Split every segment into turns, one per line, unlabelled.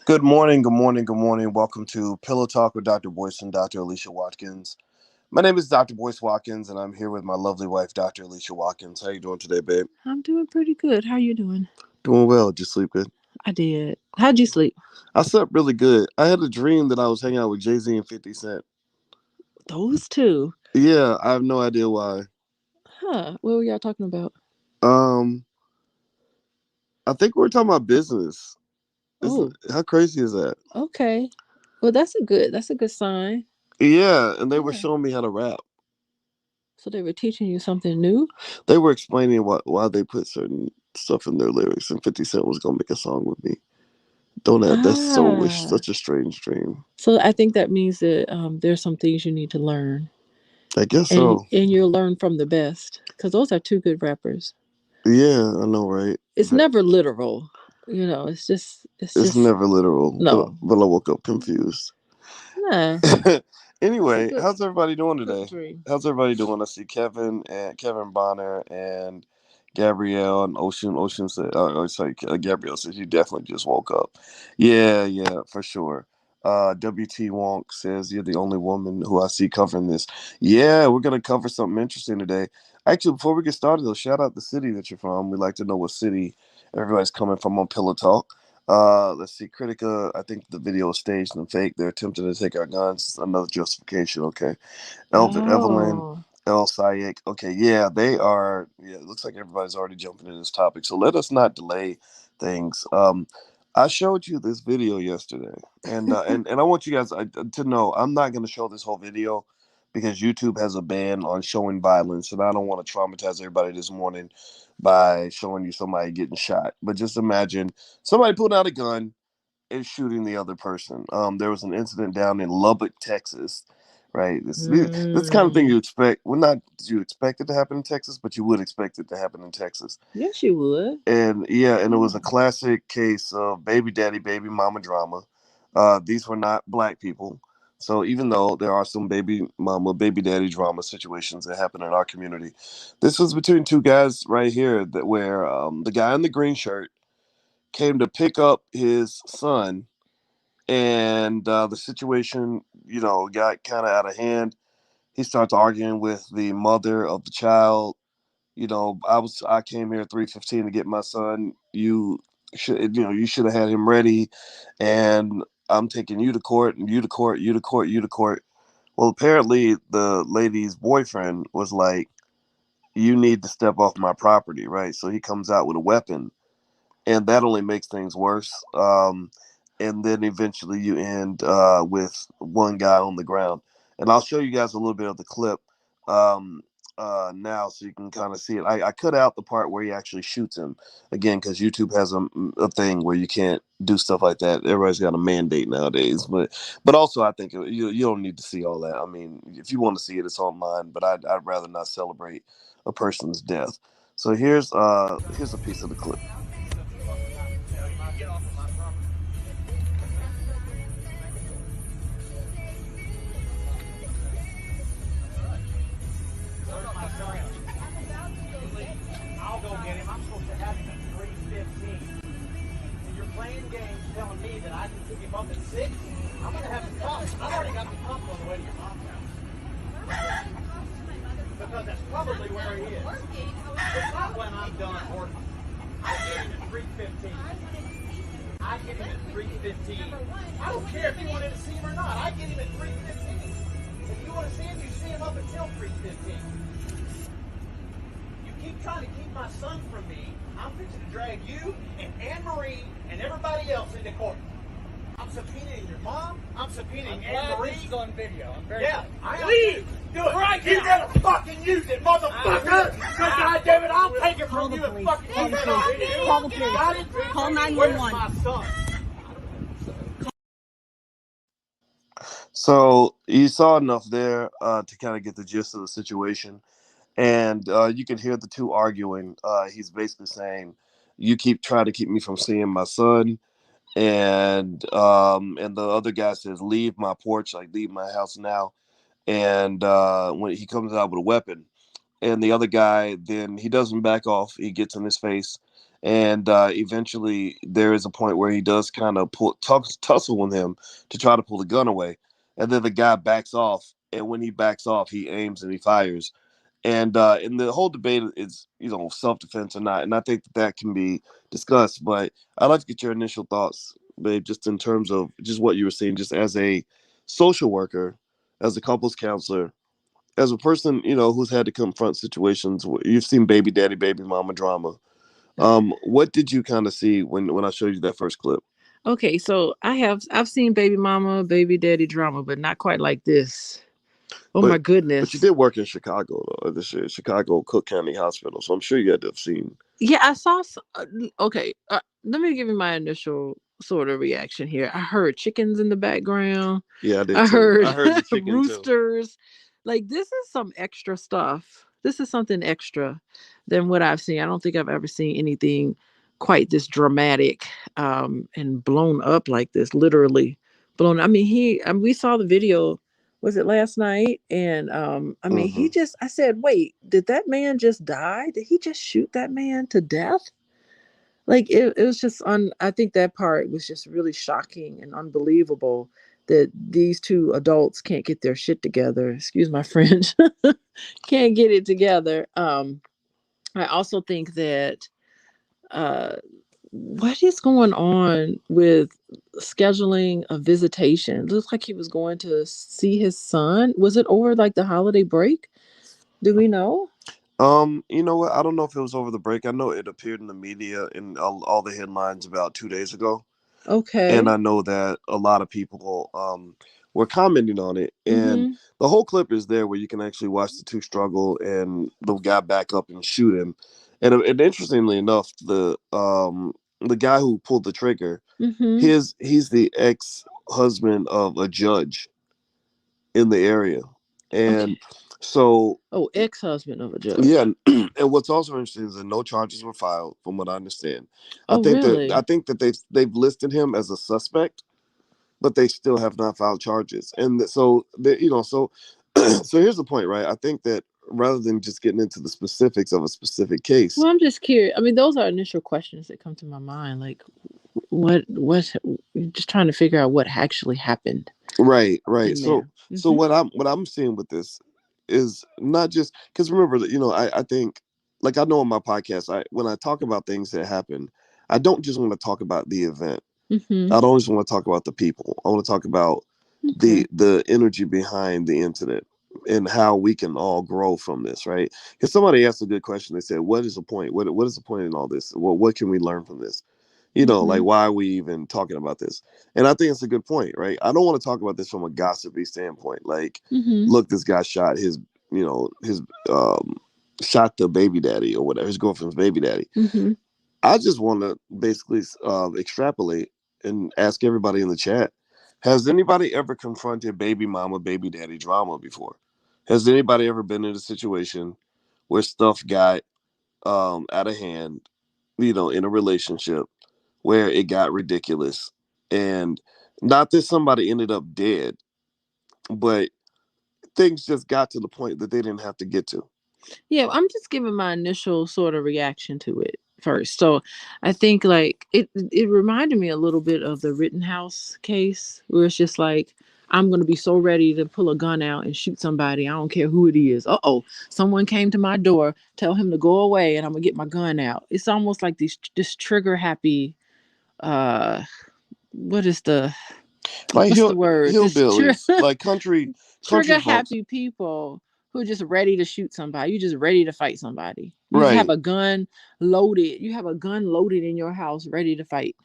Good morning, good morning, good morning. Welcome to Pillow Talk with Dr. Boyce and Dr. Alicia Watkins. My name is Dr. Boyce Watkins, and I'm here with my lovely wife, Dr. Alicia Watkins. How you doing today, babe?
I'm doing pretty good. How you doing?
Doing well. Did you sleep good?
I did. How'd you sleep?
I slept really good. I had a dream that I was hanging out with Jay-Z and 50 Cent.
Those two.
Yeah, I have no idea why.
Huh. What were y'all talking about?
Um, I think we were talking about business.
Oh,
How crazy is that?
okay. Well, that's a good sign.
Yeah, and they were
Yeah.
showing me how to rap.
So they were teaching you something new?
They were explaining why they put certain stuff in their lyrics, and 50 Cent was gonna make a song with me. Don't have that's
Ah.
such a strange dream.
So I think that means that there's some things you need to learn.
I guess
And
so.
and you'll learn from the best because those are two good rappers.
Yeah, I know, right?
It's never literal. It's just
It's never literal,
no.
but I woke up confused.
Nah. It's a
Anyway,
good
how's everybody doing
good
today?
dream.
How's everybody doing? I see Kevin Bonner and Gabrielle and Ocean. Ocean said, sorry, Gabrielle says you definitely just woke up. Yeah, yeah, for sure. WT Wonk says you're the only woman who I see covering this. Yeah, we're gonna cover something interesting today. Actually, before we get started, though, shout out the city that you're from. We'd like to know what city everybody's coming from on Pillow Talk. Let's see. Critica, I think the video is staged and fake. They're attempting to take our guns. Another justification. Okay. Evelyn,
Oh.
El Sayek. Okay. Yeah, they are. Yeah, it looks like everybody's already jumping in this topic. So let us not delay things. I showed you this video yesterday, and I want you guys to know I'm not going to show this whole video because YouTube has a ban on showing violence, and I don't want to traumatize everybody this morning by showing you somebody getting shot. But just imagine somebody pulling out a gun and shooting the other person. There was an incident down in Lubbock, Texas. Right, this kind of thing
Mm.
you expect. Well, not you expect it to happen in Texas, but you would expect it to happen in Texas.
Yes, you would.
And yeah, and it was
Yeah.
a classic case of baby daddy, baby mama drama. These were not black people. So even though there are some baby mama, baby daddy drama situations that happen in our community, this was between two guys right here that where the guy in the green shirt came to pick up his son, and the situation, got kind of out of hand. He starts arguing with the mother of the child. I came here at 3:15 to get my son. You should have had him ready, and I'm taking you to court, and you to court, you to court, you to court. Well, apparently the lady's boyfriend was like, "You need to step off my property," right? So he comes out with a weapon, and that only makes things worse. And then eventually you end with one guy on the ground, and I'll show you guys a little bit of the clip um, now, so you can kind of see it. I cut out the part where he actually shoots him again because YouTube has a thing where you can't do stuff like that. Everybody's got a mandate nowadays, but also I think you don't need to see all that. I mean, if you want to see it, it's online. But I'd rather not celebrate a person's death. So here's a piece of the clip.
I'll go get him. I'm supposed to have him at 3:15. And you're playing games telling me that I can pick him up at 6? I'm going to have him come. I've already got the pump on the way to your mom's house. Because that's probably where he is. It's not when I'm done working. I get him at 3:15. I get him at 3:15. I don't care if you wanted to see him or not. I get him at 3:15. If you want to see him, you see him up until 3:15. You keep trying to keep my son from me. I'm fixing to drag you and Anne-Marie and everybody else into court. I'm subpoenaing your mom. I'm subpoenaing Anne-Marie. This is on video. I'm very glad. I leave. Do it right now. You gotta fucking use it, motherfucker. Because goddamn it, I'll take it from you and fucking use it on you.
Call the police. Call 911.
Where's my son?
So you saw enough there to kind of get the gist of the situation, and you can hear the two arguing. He's basically saying, "You keep trying to keep me from seeing my son," and the other guy says, "Leave my porch, like leave my house now." And when he comes out with a weapon, and the other guy then he doesn't back off. He gets in his face, And eventually there is a point where he does kind of tussle with him to try to pull the gun away, and then the guy backs off, and when he backs off he aims and he fires. And the whole debate is, self-defense or not, and I think that can be discussed. But I'd like to get your initial thoughts, babe, just in terms of just what you were saying, just as a social worker, as a couples counselor, as a person, who's had to confront situations where you've seen baby daddy, baby mama drama. What did you kind of see when I showed you that first clip?
Okay, so I've seen baby mama, baby daddy drama, but not quite like this. Oh
But
my
but you
goodness.
did work in Chicago, though, at the Chicago Cook County Hospital, so I'm sure you had to have seen.
Yeah, I saw. Okay, let me give you my initial sort of reaction here. I heard chickens in the background.
Yeah, I did
I
too.
heard
I heard the chicken too.
roosters. Like, this is some extra stuff. This is something extra than what I've seen. I don't think I've ever seen anything quite this dramatic and blown up like this. Literally blown. I mean, we saw the video. Was it last night? And I mean, he
Hmm.
just. I said, wait, did that man just die? Did he just shoot that man to death? Like, it was just I think that part was just really shocking and unbelievable that these two adults can't get their shit together. Excuse my French. Can't get it together. I also think that uh what is going on with scheduling a visitation? It looks like he was going to see his son. Was it over like the holiday break? Do we know?
You know what? I don't know if it was over the break. I know it appeared in the media in all the headlines about 2 days ago, and
Okay.
I know that a lot of people were commenting on it. And
Mm-hmm.
the whole clip is there where you can actually watch the two struggle and the guy back up and shoot him. And interestingly enough, the guy who pulled the trigger,
Mm-hmm.
he's the ex husband of a judge in the area,
Okay.
and so
Oh, ex-husband of a
yeah.
judge.
And what's also interesting is that no charges were filed, from what I understand. I
Oh,
think that I
really?
think that they've listed him as a suspect, but they still have not filed charges. And so so here's the point, right? I think that rather than just getting into the specifics of a specific case,
Well, I'm just curious. I mean, those are initial questions that come to my mind. Like, what, just trying to figure out what actually happened
right.
in
So
there.
so
Mm-hmm.
what I'm seeing with this is not just because, remember that, I think, like, I know on my podcast, when I talk about things that happen, I don't just want to talk about the event.
Mm-hmm.
I don't just want to talk about the people. I want to talk about
Okay.
the energy behind the incident and how we can all grow from this, right? Because somebody asked a good question. They said, "What is the point? What is the point in all this? What can we learn from this? Like,
Mm-hmm.
why are we even talking about this?" And I think it's a good point, right? I don't want to talk about this from a gossipy standpoint. Like,
Mm-hmm.
look, this guy shot his shot the baby daddy or whatever, his girlfriend's baby daddy.
Mm-hmm.
I just want to basically extrapolate and ask everybody in the chat: has anybody ever confronted baby mama, baby daddy drama before? Has anybody ever been in a situation where stuff got out of hand, in a relationship, where it got ridiculous, and not that somebody ended up dead, but things just got to the point that they didn't have to get to?
Yeah, I'm just giving my initial sort of reaction to it first. So, I think like it reminded me a little bit of the Rittenhouse case, where it's just like, I'm gonna be so ready to pull a gun out and shoot somebody. I don't care who it is. Oh, someone came to my door. Tell him to go away, and I'm gonna get my gun out. It's almost like this trigger happy. Uh, what is the
Like
what's the word?
hillbillies, like country
Trigger
folks.
happy people who are just ready to shoot somebody. You just ready to fight somebody. You just have
Right.
a gun loaded. You have a gun loaded in your house, ready to fight.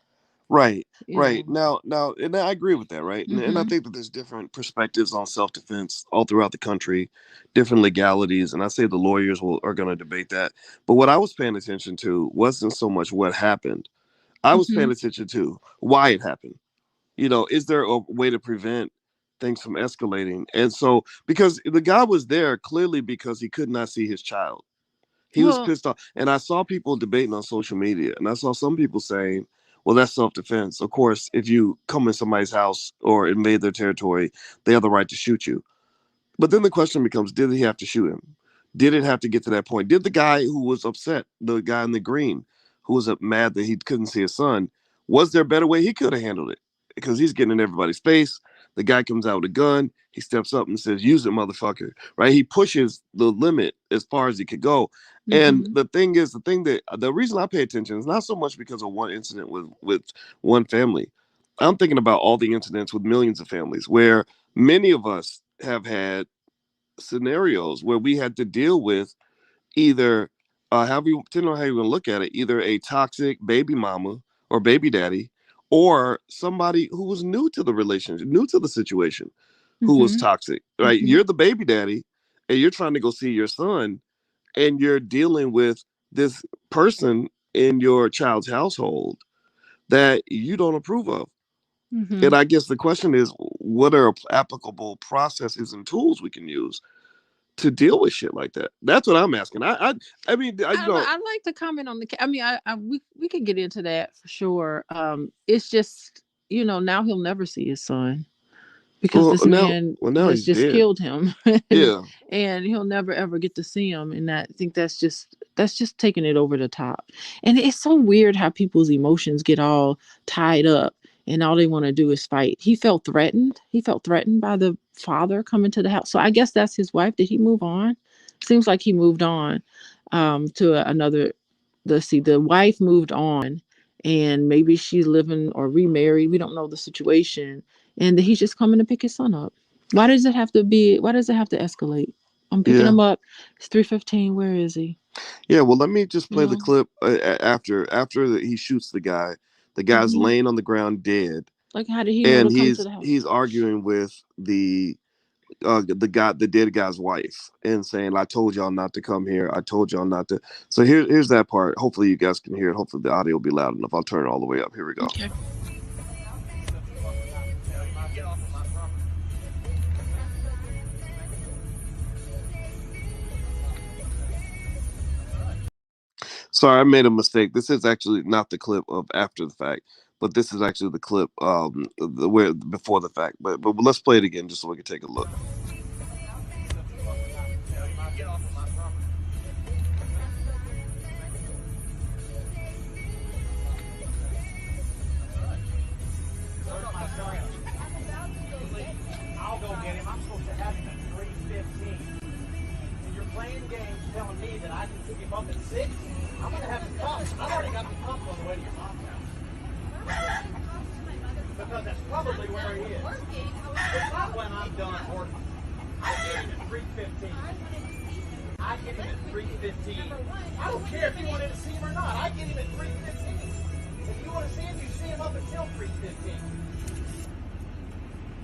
Right,
You
right.
know.
Now, and I agree with that, right? And I
Mm-hmm.
think that there's different perspectives on self defense all throughout the country, different legalities, and I say the lawyers are going to debate that. But what I was paying attention to wasn't so much what happened. I was
Mm-hmm.
paying attention to why it happened. Is there a way to prevent things from escalating? And so, because the guy was there clearly because he could not see his child, he was
Well,
pissed off. And I saw people debating on social media, and I saw some people saying, well, that's self defense. Of course, if you come in somebody's house or invade their territory, they have the right to shoot you. But then the question becomes, did he have to shoot him? Did it have to get to that point? Did the guy who was upset, the guy in the green, who was mad that he couldn't see his son. Was there a better way he could have handled it? Because he's getting in everybody's face. The guy comes out with a gun. He steps up and says, "Use it, motherfucker!" Right? He pushes the limit as far as he could go. And the thing is, the reason I pay attention is not so much because of one incident with one family. I'm thinking about all the incidents with millions of families where many of us have had scenarios where we had to deal with either, however you, depending on how you want to look at it, either a toxic baby mama or baby daddy, or somebody who was new to the relationship, new to the situation, who was toxic. Right? You're the baby daddy, and you're trying to go see your son, and you're dealing with this person in your child's household that you don't approve of. And I guess the question is, what are applicable processes and tools we can use to deal with shit like that? That's what I'm asking. I mean,
I'd like to comment on the. I mean, we could get into that for sure. It's just, now he'll never see his son because this man has just
dead.
killed him.
Yeah,
and he'll never ever get to see him. And I think that's just taking it over the top. And it's so weird how people's emotions get all tied up. And all they want to do is fight. He felt threatened. He felt threatened by the father coming to the house. So I guess that's his wife. Did he move on? Seems like he moved on to another. Let's see. The wife moved on, and maybe she's living or remarried. We don't know the situation. And he's just coming to pick his son up. Why does it have to escalate? I'm picking him up. It's 3:15. Where is he?
Yeah. Well, let me just play the clip after he shoots the guy. The guy's laying on the ground dead.
Like, how did he know to come to the house?
He's arguing with the dead guy's wife, and saying, "I told y'all not to come here. I told y'all not to." So here's that part. Hopefully you guys can hear it. Hopefully the audio will be loud enough. I'll turn it all the way up. Here we go.
Okay.
Sorry, I made a mistake. This is actually not the clip of after the fact, but this is actually the clip where before the fact. But let's play it again just so we can take a look.
I'll go get him. I'm supposed to have him at 3:15. And you're playing games telling me that I can pick him up at 6? I'm going to have him cuffed. I've already got the cuffs on the way to your mom's house. Because that's probably where he is. It's not when I'm done working. I get him at 3:15. I get him at 3:15. I don't care if you wanted to see him or not. I get him at 3:15. If you want to see him, you see him up until 3:15.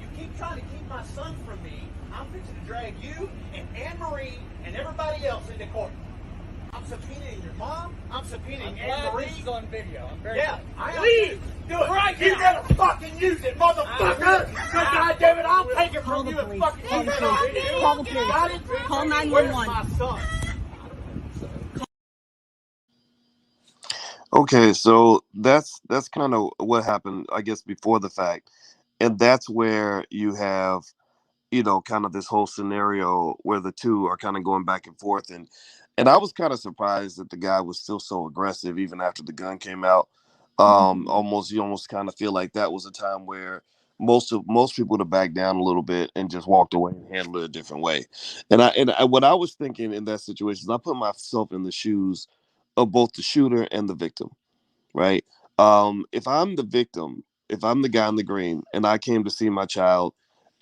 You keep trying to keep my son from me. I'm fixing to drag you and Anne-Marie and everybody else into court. I'm subpoenaing your mom. I'm subpoenaing Anne-Marie. This is on video. Please do it. Right, you never fucking use it, motherfucker. Because goddamn it, I'll take it from you and fucking keep it on you.
Call the police. Call 911.
My son.
Okay, so that's kind of what happened, I guess, before the fact, and that's where you have, kind of this whole scenario where the two are kind of going back and forth, and I was kind of surprised that the guy was still so aggressive even after the gun came out. You almost kind of feel like that was a time where most people would have backed down a little bit and just walked away and handled it a different way. And I what I was thinking in that situation is I put myself in the shoes of both the shooter and the victim, right? If I'm the victim, if I'm the guy in the green and I came to see my child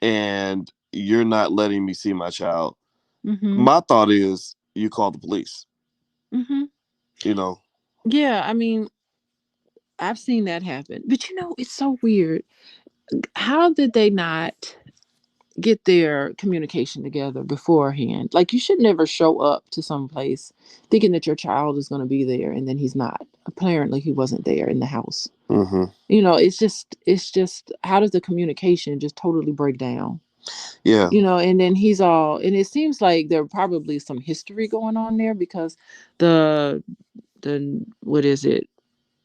and you're not letting me see my child, my thought is you call the police.
Yeah, I mean, I've seen that happen. But it's so weird. How did they not get their communication together beforehand? Like, you should never show up to some place thinking that your child is going to be there and then he's not. Apparently he wasn't there in the house. It's just how does the communication just totally break down?
Yeah.
And then and it seems like there probably some history going on there, because the what is it,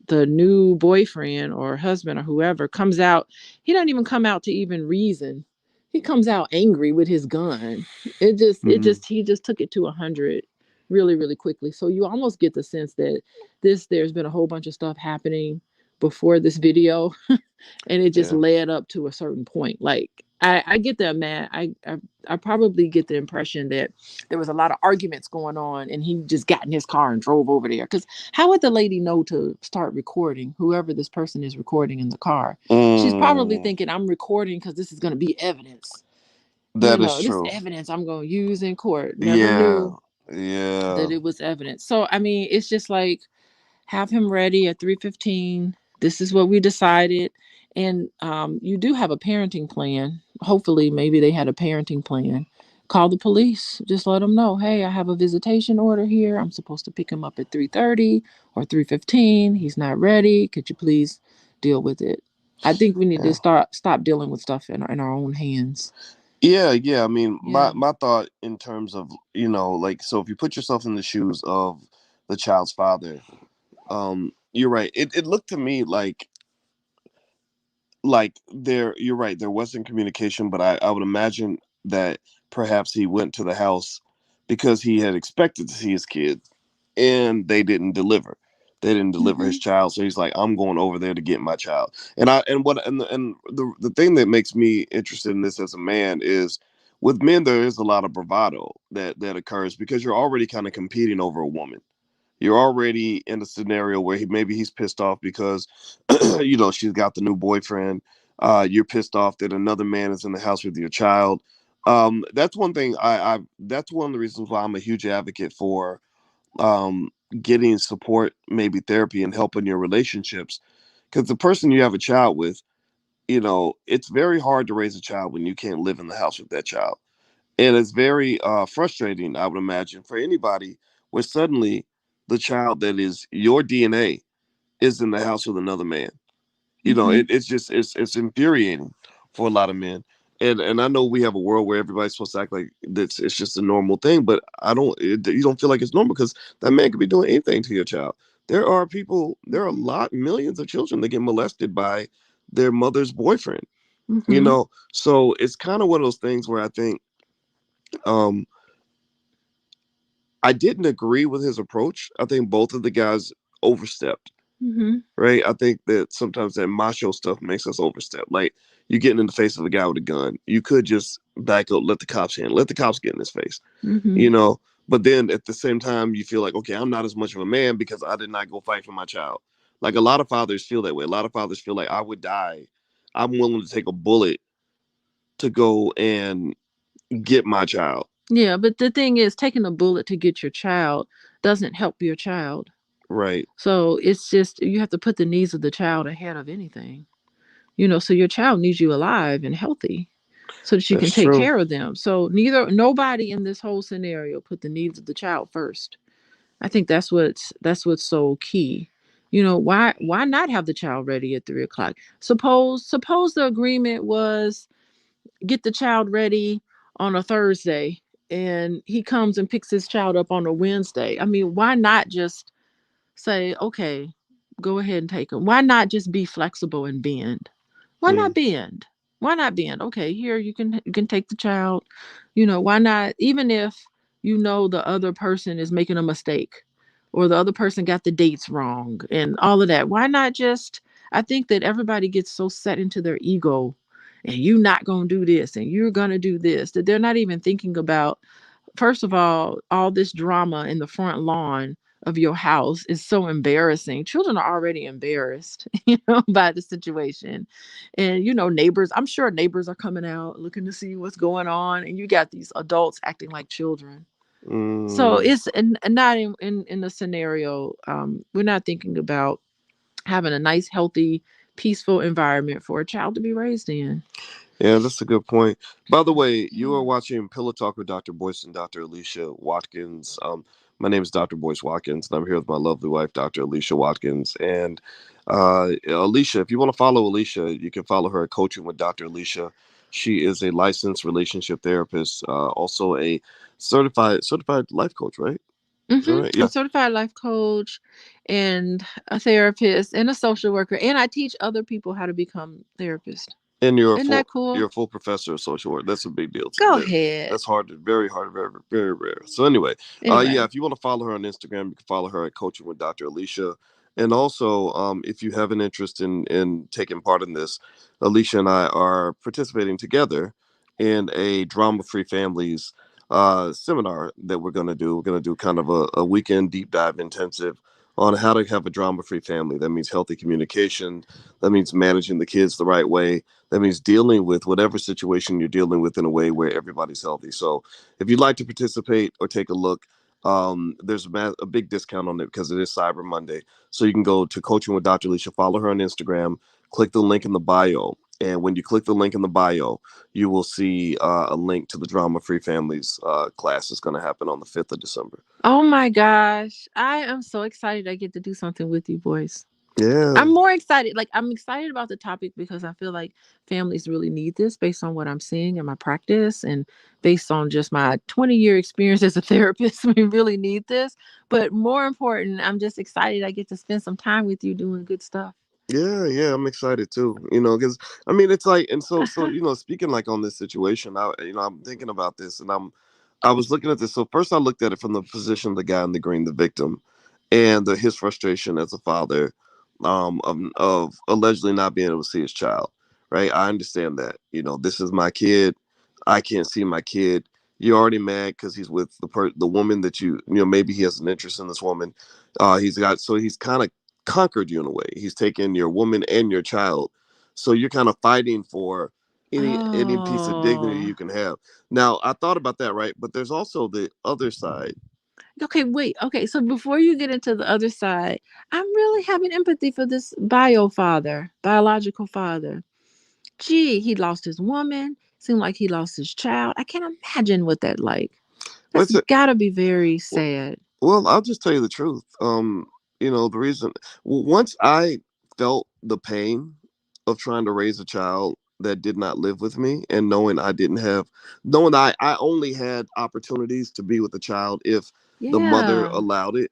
the new boyfriend or husband or whoever comes out, he doesn't even come out to even reason. He comes out angry with his gun. He just took it to 100. really, really quickly. So you almost get the sense that there's been a whole bunch of stuff happening before this video, and it just
Yeah.
led up to a certain point. Like I get that, man. I probably get the impression that there was a lot of arguments going on, and he just got in his car and drove over there. Because how would the lady know to start recording? Whoever this person is recording in the car, she's probably
Mm,
thinking, "I'm recording because this is going to be evidence.
that is
This
true.
evidence I'm going to use in court." Never
Yeah.
knew
Yeah.
that it was evidence. So I mean, it's just like, have him ready at 3:15. This is what we decided. And you do have a parenting plan. Hopefully, maybe they had a parenting plan. Call the police. Just let them know, hey, I have a visitation order here. I'm supposed to pick him up at 3:30 or 3:15. He's not ready. Could you please deal with it? I think we need to
Yeah.
stop dealing with stuff in our own hands.
Yeah, yeah. I mean,
Yeah.
my thought in terms of, like, so if you put yourself in the shoes of the child's father, you're right. It looked to me like there, you're right, there wasn't communication, but I would imagine that perhaps he went to the house because he had expected to see his kid, and they didn't deliver his
Mm-hmm.
child, so he's like, I'm going over there to get my child. And the thing that makes me interested in this as a man is, with men there is a lot of bravado that occurs because you're already kind of competing over a woman. You're already in a scenario where maybe he's pissed off because she's got the new boyfriend. You're pissed off that another man is in the house with your child. That's one thing. That's one of the reasons why I'm a huge advocate for um, getting support, maybe therapy, and help in your relationships. Because the person you have a child with, it's very hard to raise a child when you can't live in the house with that child, and it's very frustrating, I would imagine, for anybody where suddenly the child that is your DNA is in the house with another man.
Mm-hmm.
It's just it's infuriating for a lot of men. And I know we have a world where everybody's supposed to act like that's it's just a normal thing, but you don't feel like it's normal because that man could be doing anything to your child. There are a lot, millions of children that get molested by their mother's boyfriend.
Mm-hmm.
So it's kind of one of those things where I think um I didn't agree with his approach. I think both of the guys overstepped,
Mm-hmm.
right? I think that sometimes that macho stuff makes us overstep. Like, you getting in the face of a guy with a gun. You could just back up, let the cops get in his face,
Mm-hmm.
you know? But then at the same time, you feel like, okay, I'm not as much of a man because I did not go fight for my child. Like, a lot of fathers feel that way. A lot of fathers feel like, I would die. I'm willing to take a bullet to go and get my child.
Yeah, but the thing is, taking a bullet to get your child doesn't help your child.
Right.
So it's just, you have to put the needs of the child ahead of anything. So your child needs you alive and healthy so that you can
That's
take
true.
care of them. So nobody in this whole scenario put the needs of the child first. I think that's what's so key. Why not have the child ready at 3 o'clock? Suppose the agreement was, get the child ready on a Thursday, and he comes and picks his child up on a Wednesday. I mean, why not just say, okay, go ahead and take him? Why not just be flexible and bend? Why not
Mm,
bend? Why not bend? Okay, here you can take the child. Why not, even if the other person is making a mistake, or the other person got the dates wrong and all of that. Why not just, I think that everybody gets so set into their ego, and you not going to do this and you're going to do this, that they're not even thinking about, first of all this drama in the front lawn of your house is so embarrassing. Children are already embarrassed, by the situation. And neighbors, I'm sure neighbors are coming out looking to see what's going on, and you got these adults acting like children. So
mm.
it's not in the scenario. We're not thinking about having a nice, healthy, peaceful environment for a child to be raised in.
Yeah, that's a good point. By the way, you are
Yeah.
watching Pillow Talk with Dr. Boyce and Dr. Alicia Watkins. My name is Dr. Boyce Watkins, and I'm here with my lovely wife, Dr. Alicia Watkins. And Alicia, if you want to follow Alicia, you can follow her at Coaching with Dr. Alicia. She is a licensed relationship therapist, also a certified life coach, right? Is that right?
A
Yeah.
certified life coach, and a therapist, and a social worker, and I teach other people how to become therapists.
And
Isn't that cool?
you're a full professor of social work. That's a big deal too.
Go ahead.
That's hard to very hard, very very rare. So anyway, yeah,
Anyway.
if you want to follow her on Instagram, you can follow her at Coaching with Dr. Alicia. And also, if you have an interest in taking part in this, Alicia and I are participating together in a drama free families seminar that we're going to do. We're going to do kind of a weekend deep dive intensive on how to have a drama free family. That means healthy communication. That means managing the kids the right way. That means dealing with whatever situation you're dealing with in a way where everybody's healthy. So if you'd like to participate or take a look, there's a big discount on it because it is Cyber Monday. So you can go to Coaching with Dr. Alicia, follow her on Instagram, click the link in the bio. And when you click the link in the bio, you will see a link to the Drama Free Families class that's going to happen on the 5th of December.
Oh my gosh. I am so excited I get to do something with you boys.
Yeah.
I'm more excited. Like, I'm excited about the topic because I feel like families really need this based on what I'm seeing in my practice and based on just my 20-year experience as a therapist. We really need this. But more important, I'm just excited I get to spend some time with you doing good stuff.
Yeah, I'm excited too. Because I mean, it's like, and so speaking like on this situation, I'm thinking about this, and I was looking at this. So first, I looked at it from the position of the guy in the green, the victim, and his frustration as a father, of allegedly not being able to see his child. Right, I understand that. This is my kid. I can't see my kid. You're already mad because he's with the woman that maybe he has an interest in this woman. He's kind of conquered you in a way. He's taken your woman and your child. So you're kind of fighting for any piece of dignity
Oh.
you can have. Now, I thought about that, right? But there's also the other side.
Okay, wait. Okay, so before you get into the other side, I'm really having empathy for this biological father. Gee, he lost his woman. Seemed like he lost his child. I can't imagine what that like. That's
What's it?
gotta be very sad.
Well, I'll just tell you the truth. The reason once I felt the pain of trying to raise a child that did not live with me, and knowing I only had opportunities to be with the child if the mother
Yeah.
allowed it,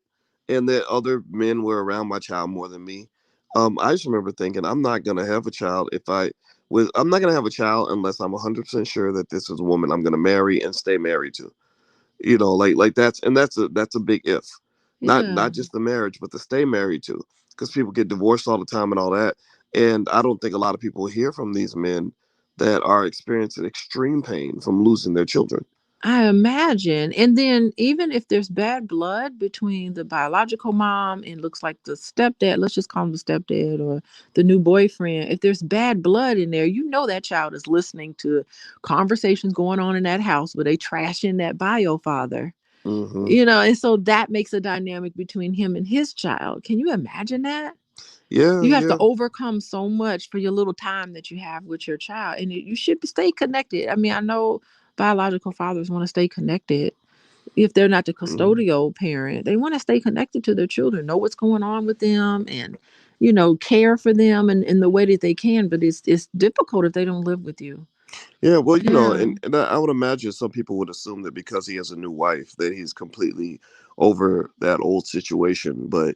and that other men were around my child more than me. I just remember thinking, I'm not gonna have a child I'm not gonna have a child unless I'm 100% sure that this is a woman I'm gonna marry and stay married to. Like that's a big if.
Yeah.
Not just the marriage, but to stay married to, because people get divorced all the time and all that. And I don't think a lot of people hear from these men that are experiencing extreme pain from losing their children.
I imagine. And then even if there's bad blood between the biological mom and looks like the stepdad, let's just call him the stepdad or the new boyfriend, if there's bad blood in there, that child is listening to conversations going on in that house where they trashing that bio father.
Hmm.
And so that makes a dynamic between him and his child. Can you imagine that?
Yeah,
You have to
yeah.
overcome so much for your little time that you have with your child, and you should stay connected. I mean, I know biological fathers want to stay connected. If they're not the
Mhm.
custodial parent, they want to stay connected to their children, know what's going on with them, and care for them in the way that they can. But it's difficult if they don't live with you.
Yeah, well,
Yeah.
and I would imagine some people would assume that because he has a new wife that he's completely over that old situation. But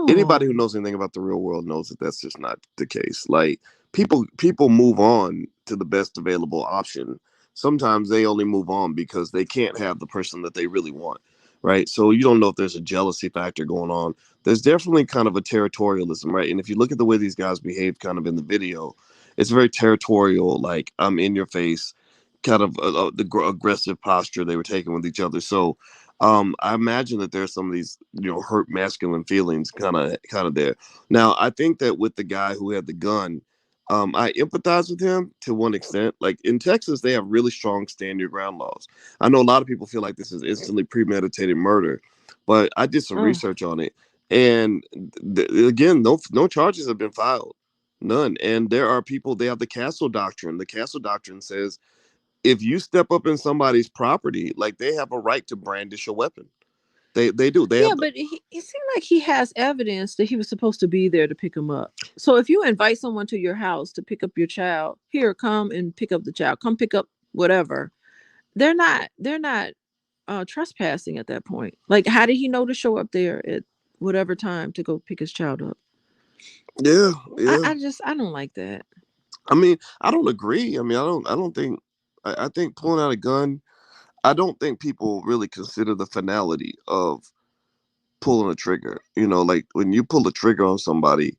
anybody who
No.
knows anything about the real world knows that that's just not the case. Like people move on to the best available option. Sometimes they only move on because they can't have the person that they really want. Right. So you don't know if there's a jealousy factor going on. There's definitely kind of a territorialism, right? And if you look at the way these guys behave kind of in the video, it's very territorial, like I'm in your face, kind of aggressive posture they were taking with each other. So I imagine that there's some of these hurt masculine feelings kind of there. Now I think that with the guy who had the gun, I empathize with him to one extent. Like in Texas, they have really strong stand your ground laws. I know a lot of people feel like this is instantly premeditated murder, but I did some
Oh.
research on it, and again, no charges have been filed. None. And there are people, they have the castle doctrine. The castle doctrine says if you step up in somebody's property, like they have a right to brandish a weapon. They do. They
Yeah,
have the,
but it seemed like he has evidence that he was supposed to be there to pick him up. So if you invite someone to your house to pick up your child, here, come and pick up the child. Come pick up whatever. They're not trespassing at that point. Like, how did he know to show up there at whatever time to go pick his child up?
yeah,
I,
yeah.
I just I don't like that.
I mean, I don't agree. I mean, I don't think. I think pulling out a gun. I don't think people really consider the finality of pulling a trigger. You know, like when you pull a trigger on somebody,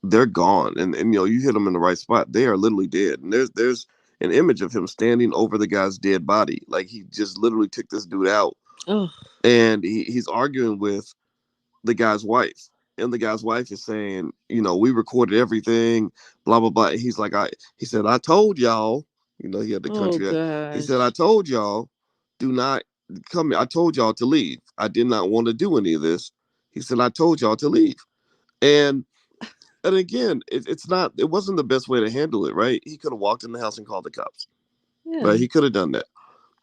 they're gone, and you know, you hit them in the right spot, they are literally dead. And there's an image of him standing over the guy's dead body, like he just literally took this dude out,
Oh,
and he's arguing with the guy's wife. And the guy's wife is saying, you know, we recorded everything, blah blah blah. And he's like, he said, I told y'all, you know, he had the
oh
country. He said, I
gosh.
told y'all, do not come here. I told y'all to leave. I did not want to do any of this. He said, I told y'all to leave. And again, it's not. It wasn't the best way to handle it, right? He could have walked in the house and called the cops, right?
Yeah.
He could have done that.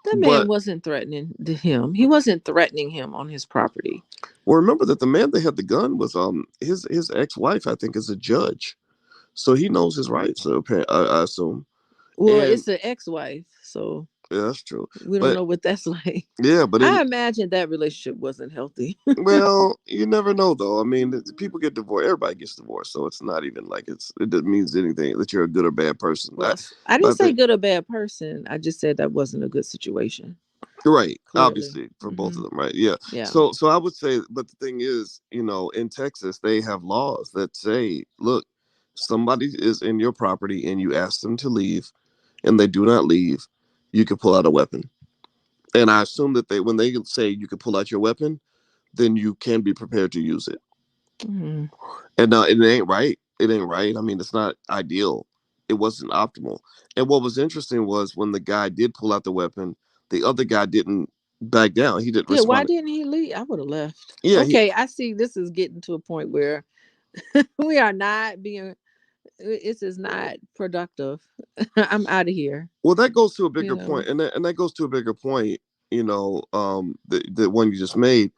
That man
But
wasn't threatening to him. He wasn't threatening him on his property.
well, remember that the man that had the gun was his ex wife. I think is a judge, so he knows his rights. So I assume,
Well,
and
it's an ex-wife, so
yeah, that's true.
we don't
But
know what that's like.
yeah, but in
I imagine that relationship wasn't healthy.
well, you never know though. I mean, people get divorced. Everybody gets divorced, so it's not even like it doesn't means anything that you're a good or bad person.
Well, I
But
didn't
I
say
think
good or bad person. I just said that wasn't a good situation.
right,
Clearly.
obviously for both
Hmm.
of them, right? Yeah.
Yeah.
So I would say, but the thing is, you know, in Texas they have laws that say, look, somebody is in your property and you ask them to leave, and they do not leave, you can pull out a weapon. And I assume that when they say you can pull out your weapon, then you can be prepared to use it.
Hmm.
And it ain't right. It ain't right. I mean, it's not ideal. It wasn't optimal. And what was interesting was when the guy did pull out the weapon, the other guy didn't back down. He didn't
Yeah. Why
respond.
didn't he leave? I would have left.
Yeah, he.
Okay. I see. This is getting to a point where we are not being. This is not productive. I'm out of here.
Well, that goes to a
You
bigger
know.
point, and that goes to a bigger point. You know, the one you just made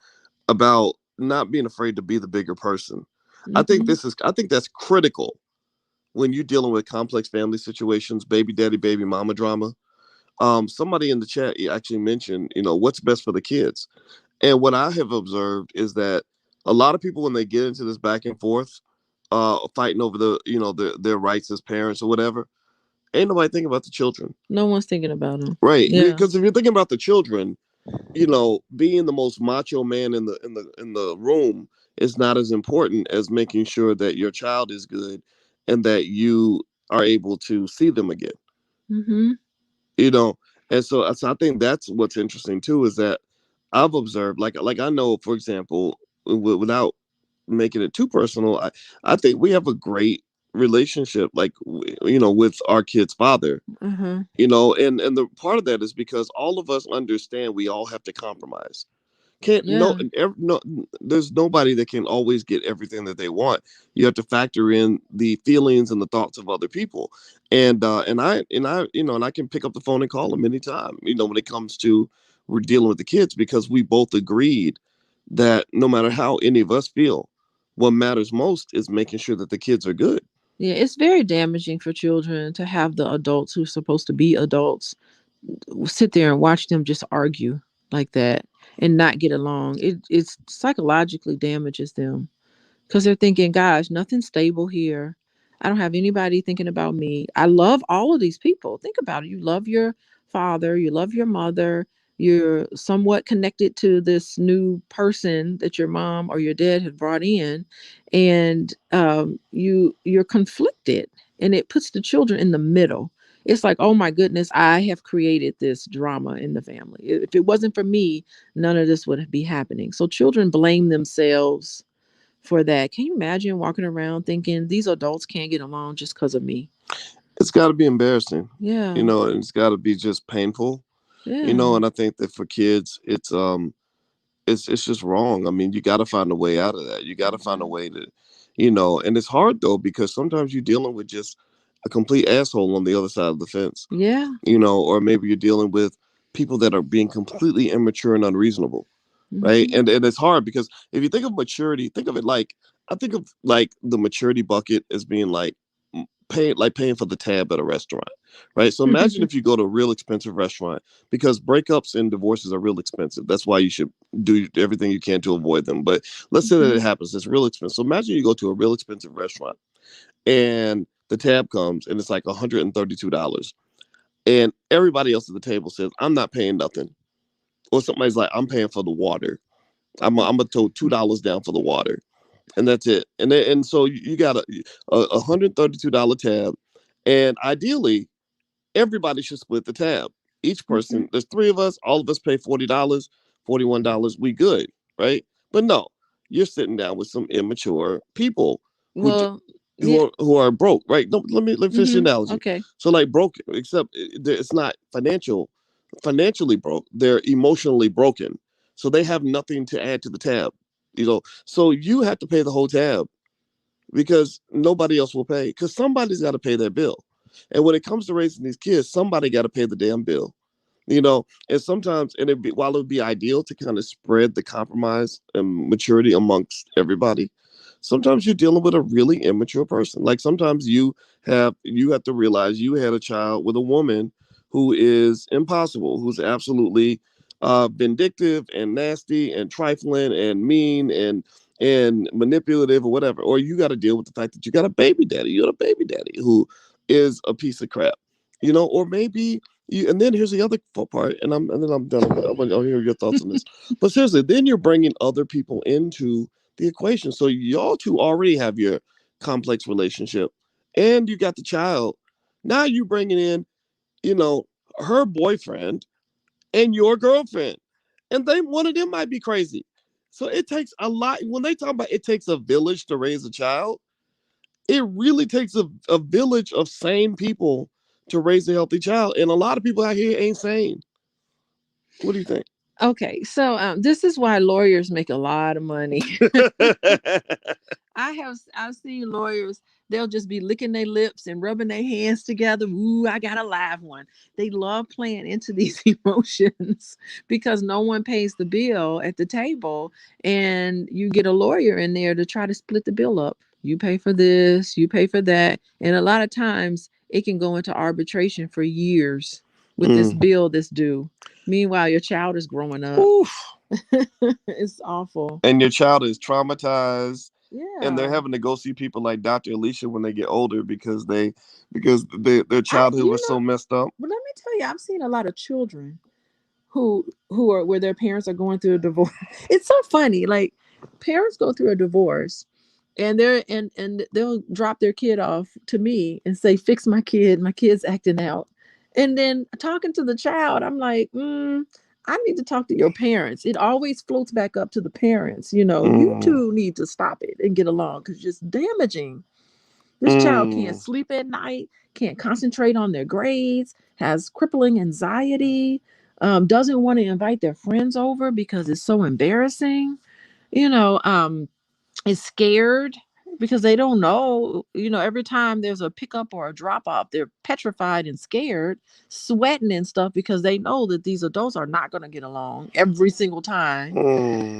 about not being afraid to be the bigger person.
Hmm.
I think that's critical when you're dealing with complex family situations, baby daddy, baby mama drama. Somebody in the chat actually mentioned, you know, what's best for the kids. And what I have observed is that a lot of people, when they get into this back and forth, fighting over their rights as parents or whatever, ain't nobody thinking about the children,
No one's thinking about him.
right?
Yeah.
Because if you're thinking about the children, you know, being the most macho man in the room is not as important as making sure that your child is good and that you are able to see them again.
Hmm.
You know, and so I think that's what's interesting too is that I've observed, like I know, for example, without making it too personal, I think we have a great relationship, like you know, with our kid's father.
Uh-huh.
You know, and the part of that is because all of us understand we all have to compromise. Can't no,
Yeah.
no, there's nobody that can always get everything that they want. You have to factor in the feelings and the thoughts of other people. And you know, and I can pick up the phone and call them anytime, you know, when it comes to we're dealing with the kids, because we both agreed that no matter how any of us feel, what matters most is making sure that the kids are good.
Yeah, it's very damaging for children to have the adults who are supposed to be adults sit there and watch them just argue like that and not get along. It's psychologically damages them because they're thinking, gosh, nothing's stable here. I don't have anybody thinking about me. I love all of these people. Think about it. You love your father, you love your mother, you're somewhat connected to this new person that your mom or your dad had brought in, and you're conflicted, and it puts the children in the middle. It's like, oh my goodness, I have created this drama in the family. If it wasn't for me, none of this would be happening. So children blame themselves for that. Can you imagine walking around thinking these adults can't get along just because of me?
It's got to be embarrassing, you
Yeah.
know, and it's got to be just painful, you
Yeah.
know. And I think that for kids, it's just wrong. I mean, you got to find a way out of that. You got to find a
Hmm.
way to, you know, and it's hard though because sometimes you're dealing with just a complete asshole on the other side of the fence,
Yeah.
you know, or maybe you're dealing with people that are being completely immature and unreasonable, right?
Hmm.
And it's hard because if you think of maturity, think of it like I think of like the maturity bucket as being like paying for the tab at a restaurant, right? So imagine if you go to a real expensive restaurant, because breakups and divorces are real expensive. That's why you should do everything you can to avoid them. But let's say that
Hmm.
it happens, it's real expensive. So imagine you go to a real expensive restaurant and the tab comes and it's like $132. And everybody else at the table says, I'm not paying nothing. Or somebody's like, I'm paying for the water. I'm gonna throw $2 down for the water, and that's it. And so you got a $132 tab, and ideally everybody should split the tab. Each person, there's three of us, all of us pay $40, $41. We good, right? But no, you're sitting down with some immature people who
Well, yeah.
who are broke, right? No, let me finish the analogy.
Okay.
So like broke, except it's not financially broke. They're emotionally broken, so they have nothing to add to the tab. So you have to pay the whole tab because nobody else will pay because somebody's got to pay their bill. And when it comes to raising these kids, somebody got to pay the damn bill. And sometimes, while it would be ideal to kind of spread the compromise and maturity amongst everybody, sometimes you're dealing with a really immature person. Like sometimes you have to realize you had a child with a woman who is impossible, who's absolutely vindictive and nasty and trifling and mean and manipulative or whatever. Or you got to deal with the fact that you got a baby daddy. You got a baby daddy who is a piece of crap. Or maybe and then here's the other part, and then I'm done. I want to hear your thoughts on this. But seriously, then you're bringing other people into the equation. So y'all two already have your complex relationship, and you got the child. Now you bringing in, you know, her boyfriend and your girlfriend, and one of them might be crazy. So it takes a lot. When they talk about it takes a village to raise a child, it really takes a village of sane people to raise a healthy child. And a lot of people out here ain't sane. What do you think?
Okay, so this is why lawyers make a lot of money. I've seen lawyers, they'll just be licking their lips and rubbing their hands together. Ooh, I got a live one. They love playing into these emotions because no one pays the bill at the table, and you get a lawyer in there to try to split the bill up. You pay for this, you pay for that, and a lot of times it can go into arbitration for years with this bill that's due. Meanwhile, your child is growing up.
Oof.
It's awful.
And your child is traumatized, and they're
Yeah.
having to go see people like Dr. Alicia when they get older because their childhood was so messed up.
But let me tell you, I've seen a lot of children who are where their parents are going through a divorce. It's so funny. Like parents go through a divorce and they'll drop their kid off to me and say, fix my kid, my kid's acting out. And then talking to the child, I'm like, I need to talk to your parents. It always floats back up to the parents. You two need to stop it and get along because it's just damaging. This child can't sleep at night, can't concentrate on their grades, has crippling anxiety, doesn't want to invite their friends over because it's so embarrassing. You know, um, is scared because they don't know. Every time there's a pickup or a drop off, they're petrified and scared, sweating and stuff because they know that these adults are not going to get along every single time.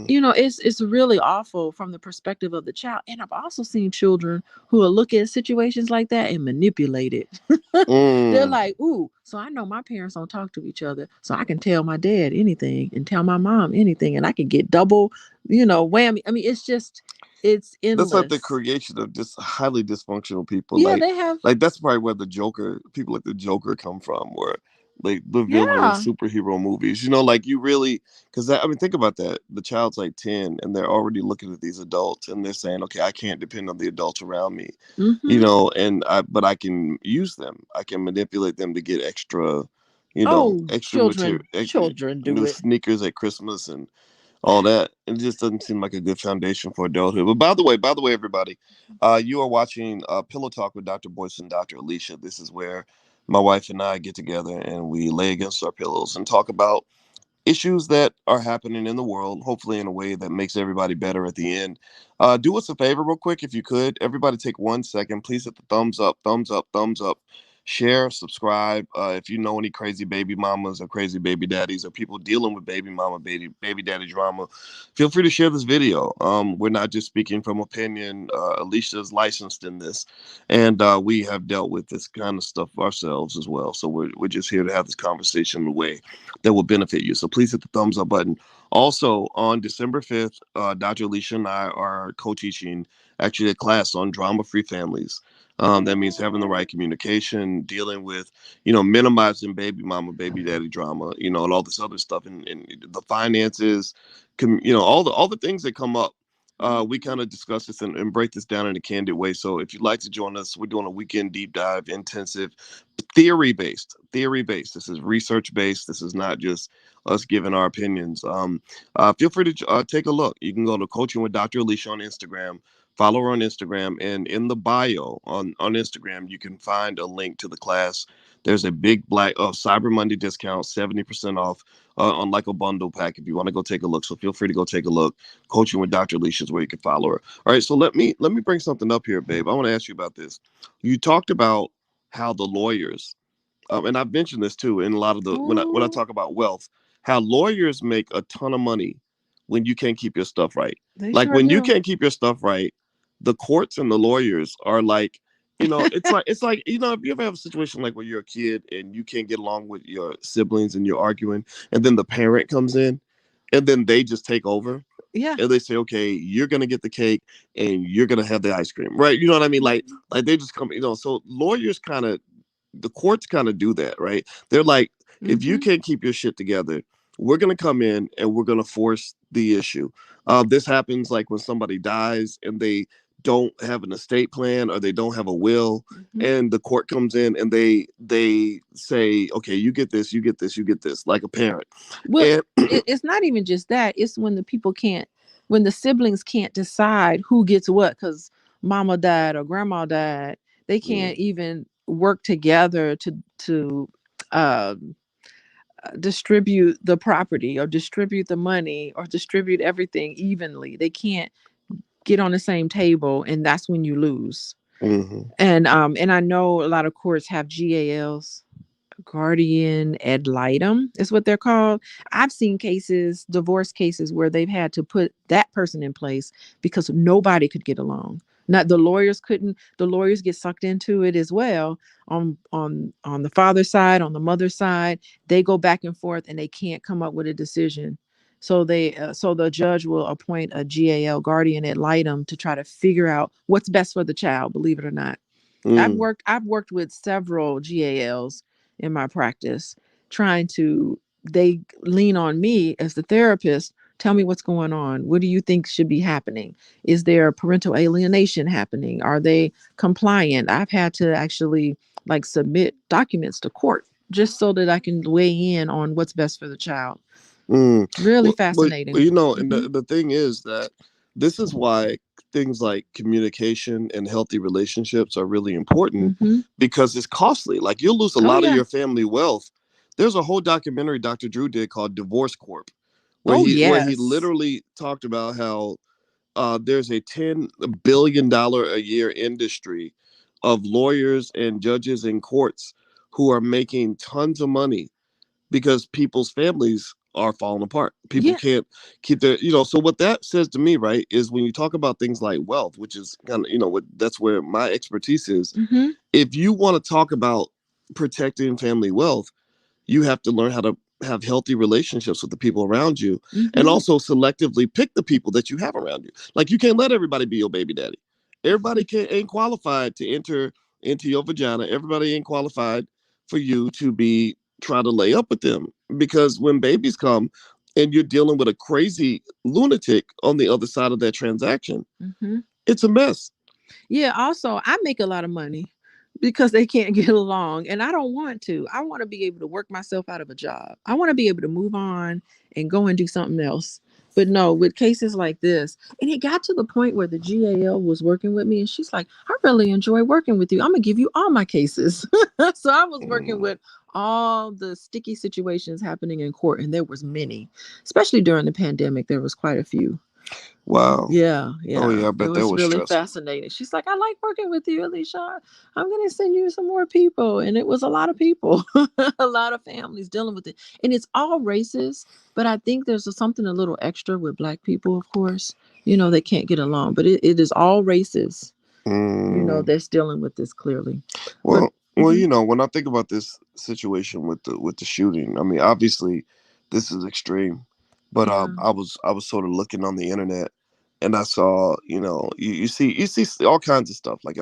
It's really awful from the perspective of the child. And I've also seen children who will look at situations like that and manipulate it. They're like, ooh, so I know my parents don't talk to each other, so I can tell my dad anything and tell my mom anything, and I can get double, whammy. I mean, it's endless.
That's like the creation of just highly dysfunctional people.
Yeah, they have.
Like that's probably where people like the Joker come from, where like the villain in superhero movies. Like you really, because think about that. The child's like 10, and they're already looking at these adults, and they're saying, "Okay, I can't depend on the adults around me." But I can use them. I can manipulate them to get extra,
children do
new
it.
sneakers at Christmas and all that. It just doesn't seem like a good foundation for adulthood. But by the way, everybody, you are watching Pillow Talk with Dr. Boyce and Dr. Alicia. This is where my wife and I get together and we lay against our pillows and talk about issues that are happening in the world, hopefully in a way that makes everybody better at the end. Do us a favor real quick, if you could. Everybody take 1 second. Please hit the thumbs up, thumbs up, thumbs up. Share, subscribe. If you know any crazy baby mamas or crazy baby daddies or people dealing with baby mama, baby daddy drama, feel free to share this video. We're not just speaking from opinion. Alicia's licensed in this, and we have dealt with this kind of stuff ourselves as well. So we're just here to have this conversation in a way that will benefit you. So please hit the thumbs up button. Also, on December 5th, Dr. Alicia and I are co-teaching actually a class on drama-free families. That means having the right communication, dealing with, minimizing baby mama, baby daddy drama, and all this other stuff, and the finances, all the things that come up. We kind of discuss this and break this down in a candid way. So if you'd like to join us, we're doing a weekend deep dive, intensive, theory based. Theory based. This is research based. This is not just us giving our opinions. Feel free to take a look. You can go to Coaching with Dr. Alicia on Instagram. Follow her on Instagram, and in the bio on Instagram, you can find a link to the class. There's a big black Cyber Monday discount, 70% off on like a bundle pack if you want to go take a look. So feel free to go take a look. Coaching with Dr. Alicia is where you can follow her. All right, so let me bring something up here, babe. I want to ask you about this. You talked about how the lawyers, and I've mentioned this too in a lot of the when I talk about wealth, how lawyers make a ton of money when you can't keep your stuff right.
They
Like
sure
when you
do.
can't keep your stuff right, the courts and the lawyers are like, it's like if you ever have a situation like where you're a kid and you can't get along with your siblings and you're arguing, and then the parent comes in, and then they just take over.
Yeah.
And they say, okay, you're gonna get the cake and you're gonna have the ice cream, right? You know what I mean? Like they just come, so lawyers kind of, the courts kind of do that, right? They're like, if you
Mm-hmm.
can't keep your shit together, we're gonna come in and we're gonna force the issue. This happens like when somebody dies and they don't have an estate plan or they don't have a will,
Mm-hmm.
and the court comes in and they say, okay, you get this, you get this, you get this, like a parent.
Well,
And
it's not even just that. It's when the people can't, when the siblings can't decide who gets what because mama died or grandma died. They can't even work together to uh, distribute the property or distribute the money or distribute everything evenly. They can't get on the same table, and that's when you lose.
Mhm.
And I know a lot of courts have GALs, guardian ad litem is what they're called. I've seen cases, divorce cases, where they've had to put that person in place because nobody could get along. Not the lawyers couldn't. The lawyers get sucked into it as well. On the father's side, on the mother's side, they go back and forth and they can't come up with a decision. So the judge will appoint a GAL, guardian ad litem, to try to figure out what's best for the child. Believe it or not,
Mm.
I've worked with several GALs in my practice, trying to, they lean on me as the therapist. Tell me what's going on. What do you think should be happening? Is there parental alienation happening? Are they compliant? I've had to actually like submit documents to court just so that I can weigh in on what's best for the child.
Mm.
Really
Well,
fascinating.
and
Hmm.
the thing is that this is why things like communication and healthy relationships are really important,
Hmm.
because it's costly. Like you'll lose a
Oh
lot of
yeah.
your family wealth. There's a whole documentary Dr. Drew did called Divorce Corp, where
Oh
he
yes.
literally talked about how there's a $10 billion a year industry of lawyers and judges and courts who are making tons of money because people's families are falling apart. People
Yeah.
can't keep their, so what that says to me, right, is when you talk about things like wealth, which is kind of, that's where my expertise is.
Hmm.
If you want to talk about protecting family wealth, you have to learn how to have healthy relationships with the people around you, and
Hmm.
also selectively pick the people that you have around you. Like you can't let everybody be your baby daddy. Everybody ain't qualified to enter into your vagina. Everybody ain't qualified for you to be trying to lay up with them, because when babies come and you're dealing with a crazy lunatic on the other side of that transaction,
Hmm.
it's a mess.
Yeah, also, I make a lot of money because they can't get along, and I don't want to. I want to be able to work myself out of a job. I want to be able to move on and go and do something else. But no, with cases like this, and it got to the point where the GAL was working with me, and she's like, I really enjoy working with you. I'm going to give you all my cases. So I was working
Mm.
with all the sticky situations happening in court, and there was many, especially during the pandemic. There was quite a few.
Wow.
Yeah,
Oh
yeah.
yeah, I
It
bet that
was
was
really
stressful.
fascinating. She's like, I like working with you, Alicia. I'm going to send you some more people. And it was a lot of people, a lot of families dealing with it. And it's all races. But I think there's something a little extra with Black people, of course. They can't get along. But it is all races,
Mm.
that's dealing with this clearly. But
Well,
mhm,
when I think about this situation with the shooting, I mean, obviously, this is extreme, but
yeah.
I was sort of looking on the internet, and I saw, you see all kinds of stuff like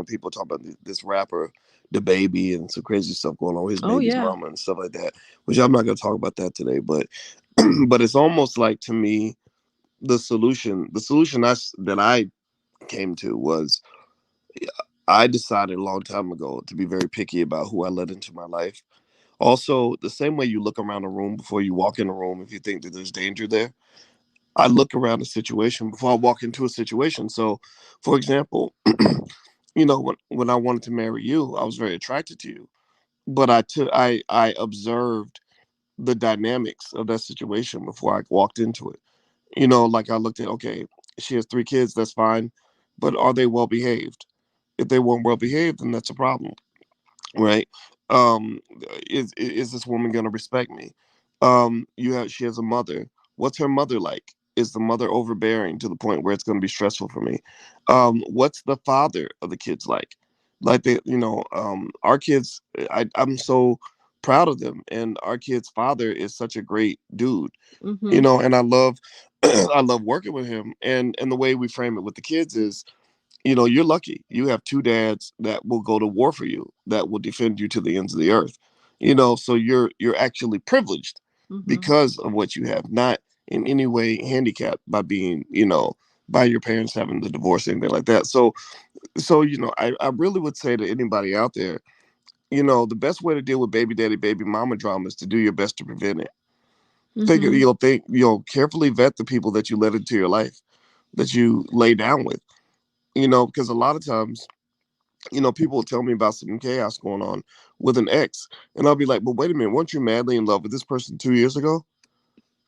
people talk about this rapper, the baby, and some crazy stuff going on with his
Oh
baby's
yeah.
mama and stuff like that. Which I'm not going to talk about that today, but but it's almost like to me the solution that I came to was I decided a long time ago to be very picky about who I let into my life. Also, the same way you look around a room before you walk in a room, if you think that there's danger there, I look around a situation before I walk into a situation. So, for example, when I wanted to marry you, I was very attracted to you, but I observed the dynamics of that situation before I walked into it. Like I looked at, okay, she has 3 kids, that's fine, but are they well behaved? If they weren't well behaved, then that's a problem, right? Is this woman gonna respect me? She has a mother. What's her mother like? Is the mother overbearing to the point where it's gonna be stressful for me? What's the father of the kids like? Like our kids, I'm so proud of them, and our kid's father is such a great dude,
Mm-hmm.
and I love I love working with him, and the way we frame it with the kids is, you're lucky. You have 2 dads that will go to war for you, that will defend you to the ends of the earth. So you're actually privileged
Mm-hmm.
because of what you have, not in any way handicapped by being, by your parents having the divorce, anything like that. So I really would say to anybody out there, the best way to deal with baby daddy, baby mama drama is to do your best to prevent it.
Mm-hmm.
Carefully vet the people that you let into your life, that you lay down with, because a lot of times, people will tell me about some chaos going on with an ex, and I'll be like, but wait a minute, weren't you madly in love with this person 2 years ago?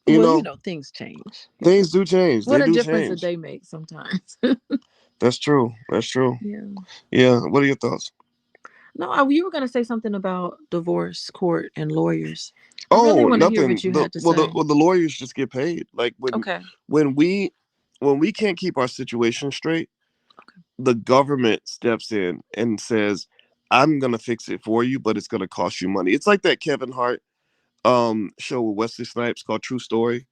You
Well,
know,
things change.
things do change.
What
They
a
do
difference a
change.
day makes sometimes.
That's true. That's true.
Yeah.
Yeah. What are your thoughts?
No, you were going to say something about divorce court and lawyers. I really
Oh,
want to hear
nothing.
what you had to say.
The lawyers just get paid. Like
Okay.
when we when we can't keep our situation straight, the government steps in and says, I'm gonna fix it for you, but it's gonna cost you money. It's like that Kevin Hart show with Wesley Snipes called True Story.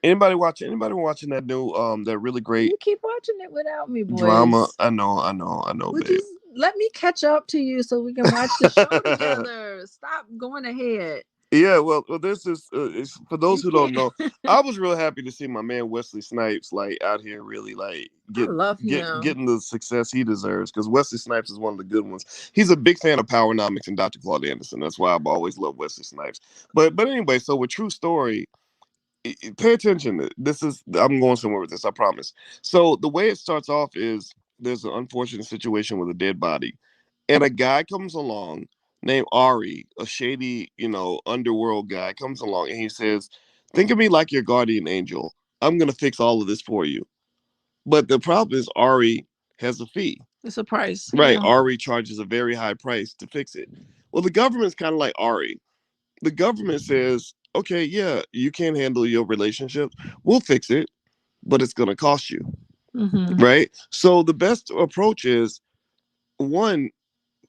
Anybody watching that new that really great
You keep watching it without me,
drama?
boys.
I know,
Would
babe.
you let me catch up to you so we can watch the show together? Stop going ahead.
Yeah, well, there's this. For those
You
who don't
can't.
know, I was real happy to see my man Wesley Snipes like out here really like
I love him.
getting the success he deserves, because Wesley Snipes is one of the good ones. He's a big fan of Powernomics and Dr. Claude Anderson. That's why I've always loved Wesley Snipes. But anyway, so with True Story, pay attention. I'm going somewhere with this, I promise. So the way it starts off is there's an unfortunate situation with a dead body, and a guy comes along named Ari, a shady, underworld guy, comes along and he says, think of me like your guardian angel. I'm gonna fix all of this for you. But the problem is Ari has a fee.
It's a price.
Right.
Yeah.
Ari charges a very high price to fix it. Well, the government's kind of like Ari. The government says, okay, yeah, you can't handle your relationship. We'll fix it, but it's gonna cost you.
Mm-hmm.
Right. So the best approach is, one,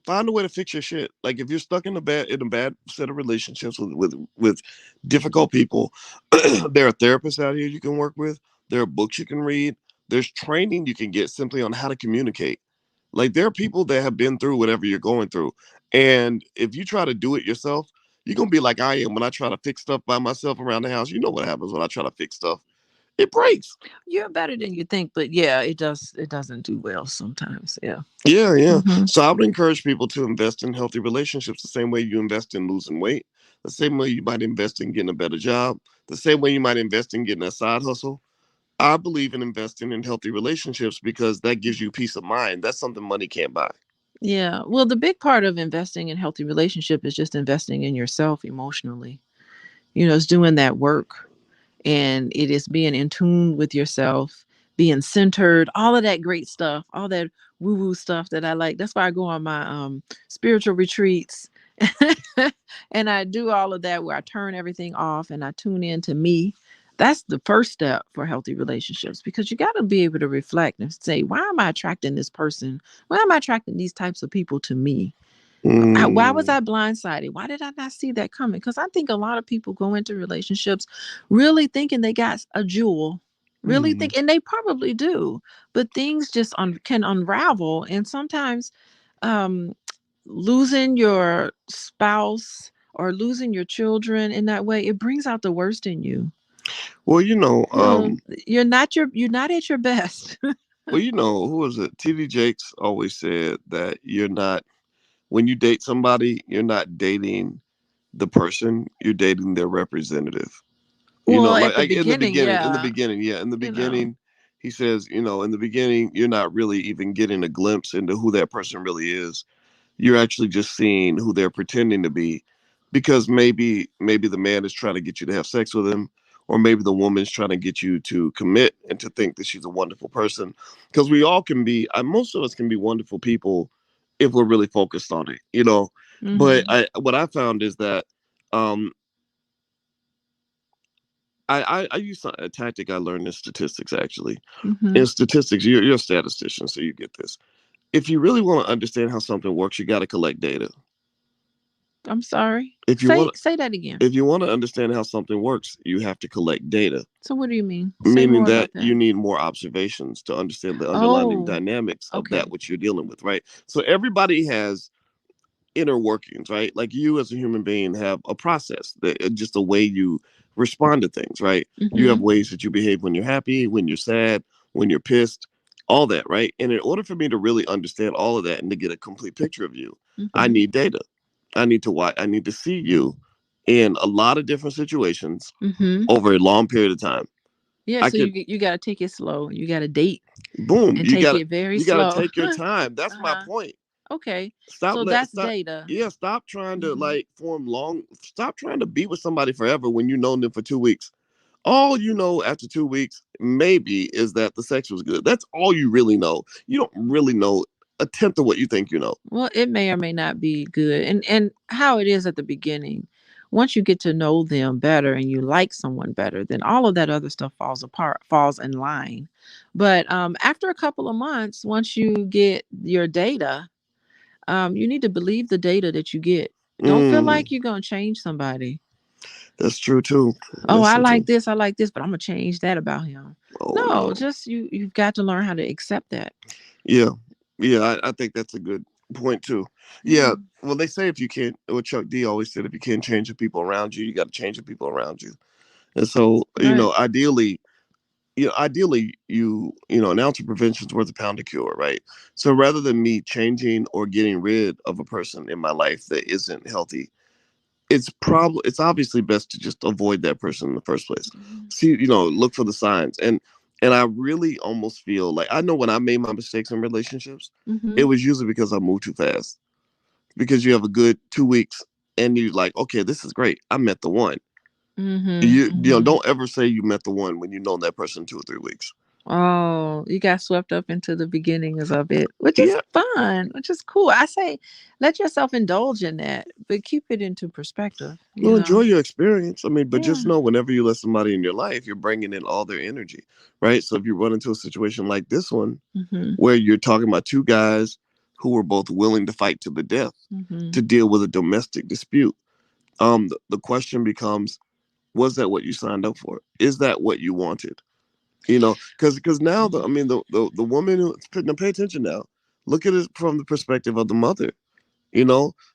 find a way to fix your shit. Like if you're stuck in a bad set of relationships with difficult people, there are therapists out here you can work with. There are books you can read. There's training you can get simply on how to communicate. Like there are people that have been through whatever you're going through, and if you try to do it yourself, you're gonna be like I am when I try to fix stuff by myself around the house. You know what happens when I try to fix stuff? It breaks.
You're better than you think, but yeah, it does. It doesn't do well sometimes. Yeah.
Yeah, yeah.
Mm-hmm.
So I would encourage people to invest in healthy relationships the same way you invest in losing weight, the same way you might invest in getting a better job, the same way you might invest in getting a side hustle. I believe in investing in healthy relationships because that gives you peace of mind. That's something money can't buy.
Yeah. Well, the big part of investing in healthy relationship is just investing in yourself emotionally. It's doing that work, and it is being in tune with yourself, being centered, all of that great stuff, all that woo woo stuff that I like. That's why I go on my spiritual retreats. And I do all of that where I turn everything off and I tune in to me. That's the first step for healthy relationships, because you got to be able to reflect and say, why am I attracting this person? Why am I attracting these types of people to me? Why was
Mm,
I blindsided? Why did I not see that coming? Because I think a lot of people go into relationships really thinking they got a jewel, Really think, and they probably do, but things just can unravel, and sometimes um losing your spouse or losing your children in that way, it brings out the worst in you.
Well,
You'll, you're not at your best.
who was it? TD Jakes always said that you're not, when you date somebody, you're not dating the person, you're dating their representative.
Well, at
Like
the
in the
beginning,
beginning,
yeah,
yeah, in the
you know.
beginning, he says, in the beginning, you're not really even getting a glimpse into who that person really is. You're actually just seeing who they're pretending to be, because maybe the man is trying to get you to have sex with him, or maybe the woman's trying to get you to commit and to think that she's a wonderful person. Because we all can be, most of us can be wonderful people if we're really focused on it. But
Mhm.
what I found is that um, I use a tactic I learned in statistics, actually. In
Mhm.
statistics, you're a statistician, so you get this. If you really want to understand how something works, you got to collect data.
I'm sorry.
If you want
Say that again.
if you want to understand how something works, you have to collect data,
So what do you mean? Say
meaning
more
that
about that.
you need more observations to understand the underlying
Oh,
dynamics of that
okay.
which you're dealing with, right? So everybody has inner workings, right? Like you as a human being have a process, that just a way you respond to things, right? You have
Mhm.
ways that you behave when you're happy, when you're sad, when you're pissed, all that, right? And in order for me to really understand all of that and to get a complete picture of you, I
Mhm.
need data. I need to see you in a lot of different situations
Mhm.
over a long period of time.
Yeah,
I
so
could
you got to take it slow. You got to date
boom,
and take it very
you gotta
slow.
take your time. That's my
Uh-huh.
point.
Okay.
Stop
So
let
that's
stop
data.
Yeah, stop trying to
Mhm.
like form long stop trying to be with somebody forever when you known them for 2 weeks. All you know after 2 weeks maybe is that the sex was good. That's all you really know. You don't really know a tenth of what you think you know.
Well, it may or may not be good. And how it is at the beginning. Once you get to know them better and you like someone better, then all of that other stuff falls apart, falls in line. But after a couple of months, once you get your data, you need to believe the data that you get. Don't feel
Mm,
like you're gonna change somebody.
that's true too.
Oh,
That's true too.
I like this, but I'm gonna change that about him.
Oh
No,
no.
just you've got to learn how to accept that.
Yeah. Yeah, I think that's a good point too.
Yeah.
Yeah. Well, they say if you can't, what Chuck D always said, if you can't change the people around you, you got to change the people around you. And so,
Right.
ideally, an ounce of prevention is worth a pound of cure, right? So rather than me changing or getting rid of a person in my life that isn't healthy, it's obviously best to just avoid that person in the first place. See, look for the signs. And I really almost feel like I know when I made my mistakes in relationships,
Mm-hmm.
it was usually because I moved too fast. Because you have a good 2 weeks and you like, okay, this is great. I met the one.
Mm-hmm. Mm-hmm.
Don't ever say you met the one when you know that person 2 or 3 weeks.
Oh, you got swept up into the beginnings of it, which is
Yeah,
fun, which is cool. I say let yourself indulge in that, but keep it into perspective, you
well, enjoy
know?
your experience. I mean, but just
Yeah.
know whenever you let somebody in your life, you're bringing in all their energy, right? So if you run into a situation like this one,
Mm-hmm.
where you're talking about two guys who were both willing to fight to the death
Mm-hmm.
to deal with a domestic dispute, the question becomes, was that what you signed up for? Is that what you wanted? Because now the woman who, now pay attention now, look at it from the perspective of the mother.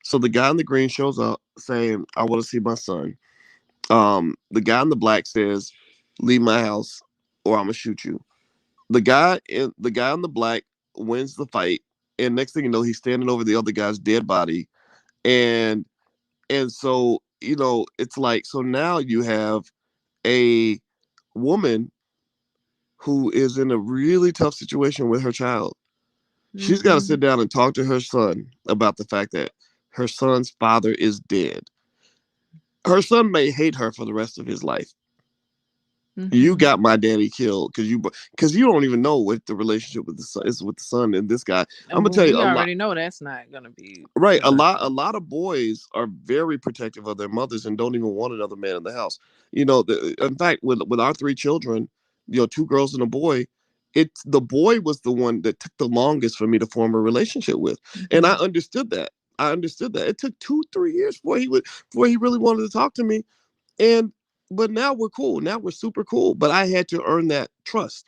So the guy in the green shows up saying, I want to see my son. The guy in the black says, leave my house or I'm gonna shoot you. The guy in the black wins the fight, and next thing you know, he's standing over the other guy's dead body. And and so it's like, so now you have a woman who is in a really tough situation with her child. She's got to
Mm-hmm.
sit down and talk to her son about the fact that her son's father is dead. Her son may hate her for the rest of his life. You
Mm-hmm.
got my daddy killed because you don't even know what the relationship with the son is with the son and this guy. I'm gonna
Well,
tell you
we
a lot.
already know that's not gonna be
Right,
good.
a lot of boys are very protective of their mothers and don't even want another man in the house. In fact, with our three children, two girls and a boy, the boy was the one that took the longest for me to form a relationship with, and I
Mm-hmm.
understood that. I understood that it took 2 3 years before he really wanted to talk to me, and But now we're cool. Now we're super cool. But I had to earn that trust.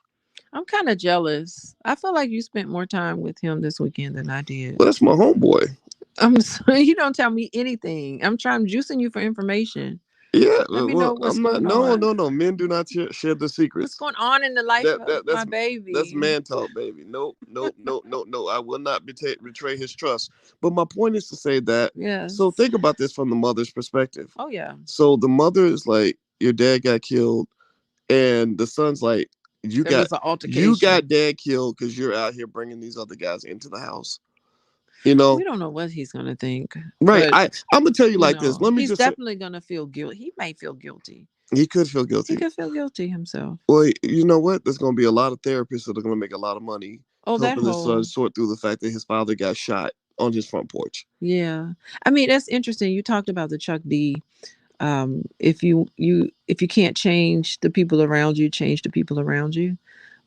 I'm kind of jealous. I feel like you spent more time with him this weekend than I did.
Well, that's my homeboy.
I'm sorry, you don't tell me anything. I'm trying juicing you for information.
Yeah,
Let me know
well,
what's
I'm not.
going
No,
on.
no, no. Men do not share the
What's
secrets.
going on in the life
That
of
that
my
that's that's
baby?
man talk, baby. Nope, nope, nope, nope, no. I will not betray his trust. But my point is to say that. So
Yes.
think about this from the mother's perspective.
Oh yeah.
So the mother is like, your dad got killed, and the son's like, you
There
got
was an
you
altercation.
got dad killed because you're out here bringing these other guys into the house. You know,
We don't know what he's gonna think,
right?
but
I'm gonna tell you like this. Let me
he's
just say,
definitely gonna feel guilt. He may feel guilty.
he could feel
He
guilty.
could feel guilty himself.
Well, you know what? There's going to be a lot of therapists that are going to make a lot of money
Oh, that
helping his son
whole
sort through the fact that his father got shot on his front porch.
yeah. I mean, that's interesting. You talked about the Chuck D. If you can't change the people around you, change the people around you.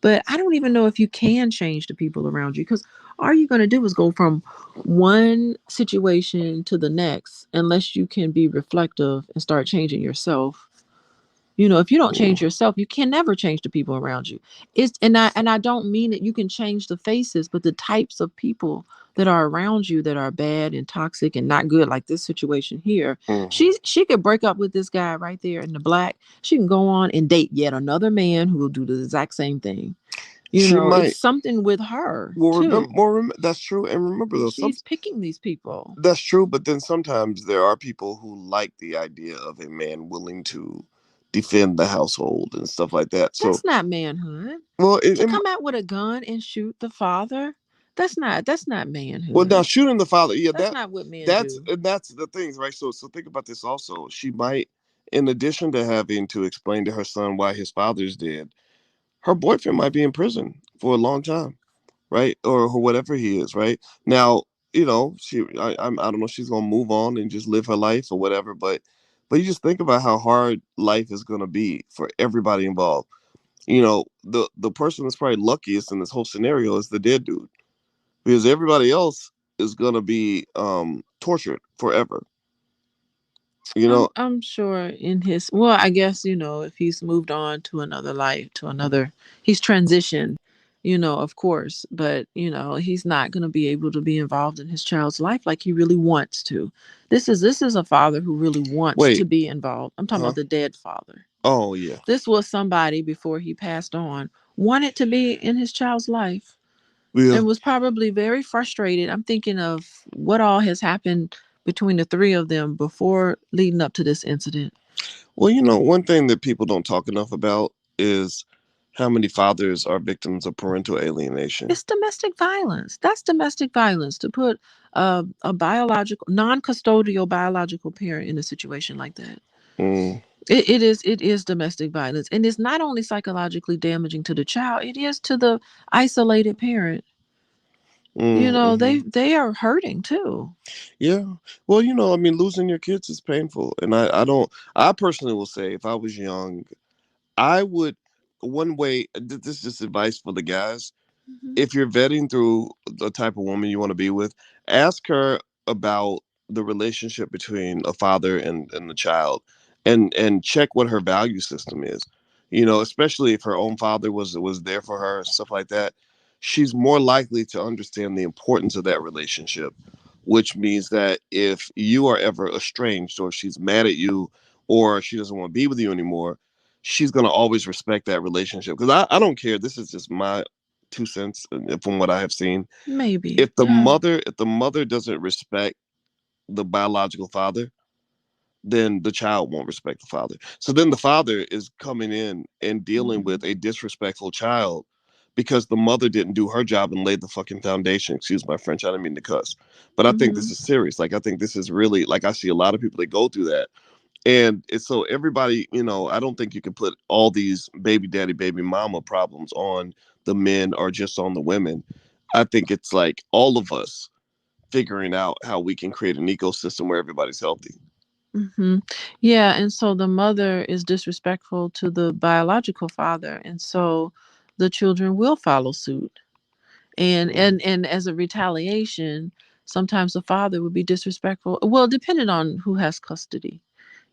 But I don't even know if you can change the people around you, because all you're going to do is go from one situation to the next unless you can be reflective and start changing yourself. If you don't change
Mm.
yourself, you can never change the people around you. And I don't mean that you can change the faces, but the types of people that are around you that are bad and toxic and not good, like this situation here.
Mhm.
She could break up with this guy right there in the black. She can go on and date yet another man who will do the exact same thing.
She
It's
might.
something with her
Well, remember,
too.
that's true. And remember, though,
She's picking these people.
that's true. But then sometimes there are people who like the idea of a man willing to defend the household and stuff like that. So,
That's not manhood.
well,
To come out with a gun and shoot the father, that's not
well, now
manhood.
shooting the father, yeah,
That's not what men
that's
do.
and that's the things, right? So think about this also. She might, in addition to having to explain to her son why his father's dead, her boyfriend might be in prison for a long time, right? Or whatever he is, right? Now, I don't know, she's gonna move on and just live her life or whatever, but you just think about how hard life is gonna be for everybody involved. The person that's probably luckiest in this whole scenario is the dead dude, because everybody else is gonna be tortured forever. You
I'm
know,
I'm sure in his, well, I guess, if he's moved on to another life, to another, he's transitioned, of course, but he's not going to be able to be involved in his child's life like he really wants to. This is a father who really wants to
wait,
be involved. I'm talking
huh?
about the dead father.
Oh yeah,
This was somebody before he passed on, wanted to be in his child's life,
yeah.
and was probably very frustrated. I'm thinking of what all has happened between the three of them before leading up to this incident.
Well, one thing that people don't talk enough about is how many fathers are victims of parental alienation.
It's domestic violence. That's domestic violence, to put a biological, non-custodial biological parent in a situation like that.
Mm,
It is domestic violence, and it's not only psychologically damaging to the child. It is to the isolated parent. They
mm-hmm.
they are hurting too.
Yeah. Well, I mean, losing your kids is painful, and I don't. I personally will say, if I was young, I would. One way. This is just advice for the guys.
Mhm.
If you're vetting through the type of woman you want to be with, ask her about the relationship between a father and the child, and check what her value system is. Especially if her own father was there for her and stuff like that, she's more likely to understand the importance of that relationship. Which means that if you are ever estranged, or if she's mad at you, or she doesn't want to be with you anymore, she's going to always respect that relationship. Because I don't care. This is just my 2 cents from what I have seen.
Maybe.
If the mother doesn't respect the biological father, then the child won't respect the father. So then the father is coming in and dealing
Mhm.
with a disrespectful child because the mother didn't do her job and laid the fucking foundation. Excuse my French, I didn't mean to cuss. But I think this
Mhm.
is serious. Like, I think this is really, like, I see a lot of people that go through that. And it's so everybody, I don't think you can put all these baby daddy, baby mama problems on the men or just on the women. I think it's like all of us figuring out how we can create an ecosystem where everybody's healthy.
Mhm. Yeah, and so the mother is disrespectful to the biological father, and so the children will follow suit. And
Mm.
and and as a retaliation, sometimes the father would be disrespectful. Well, depending on who has custody.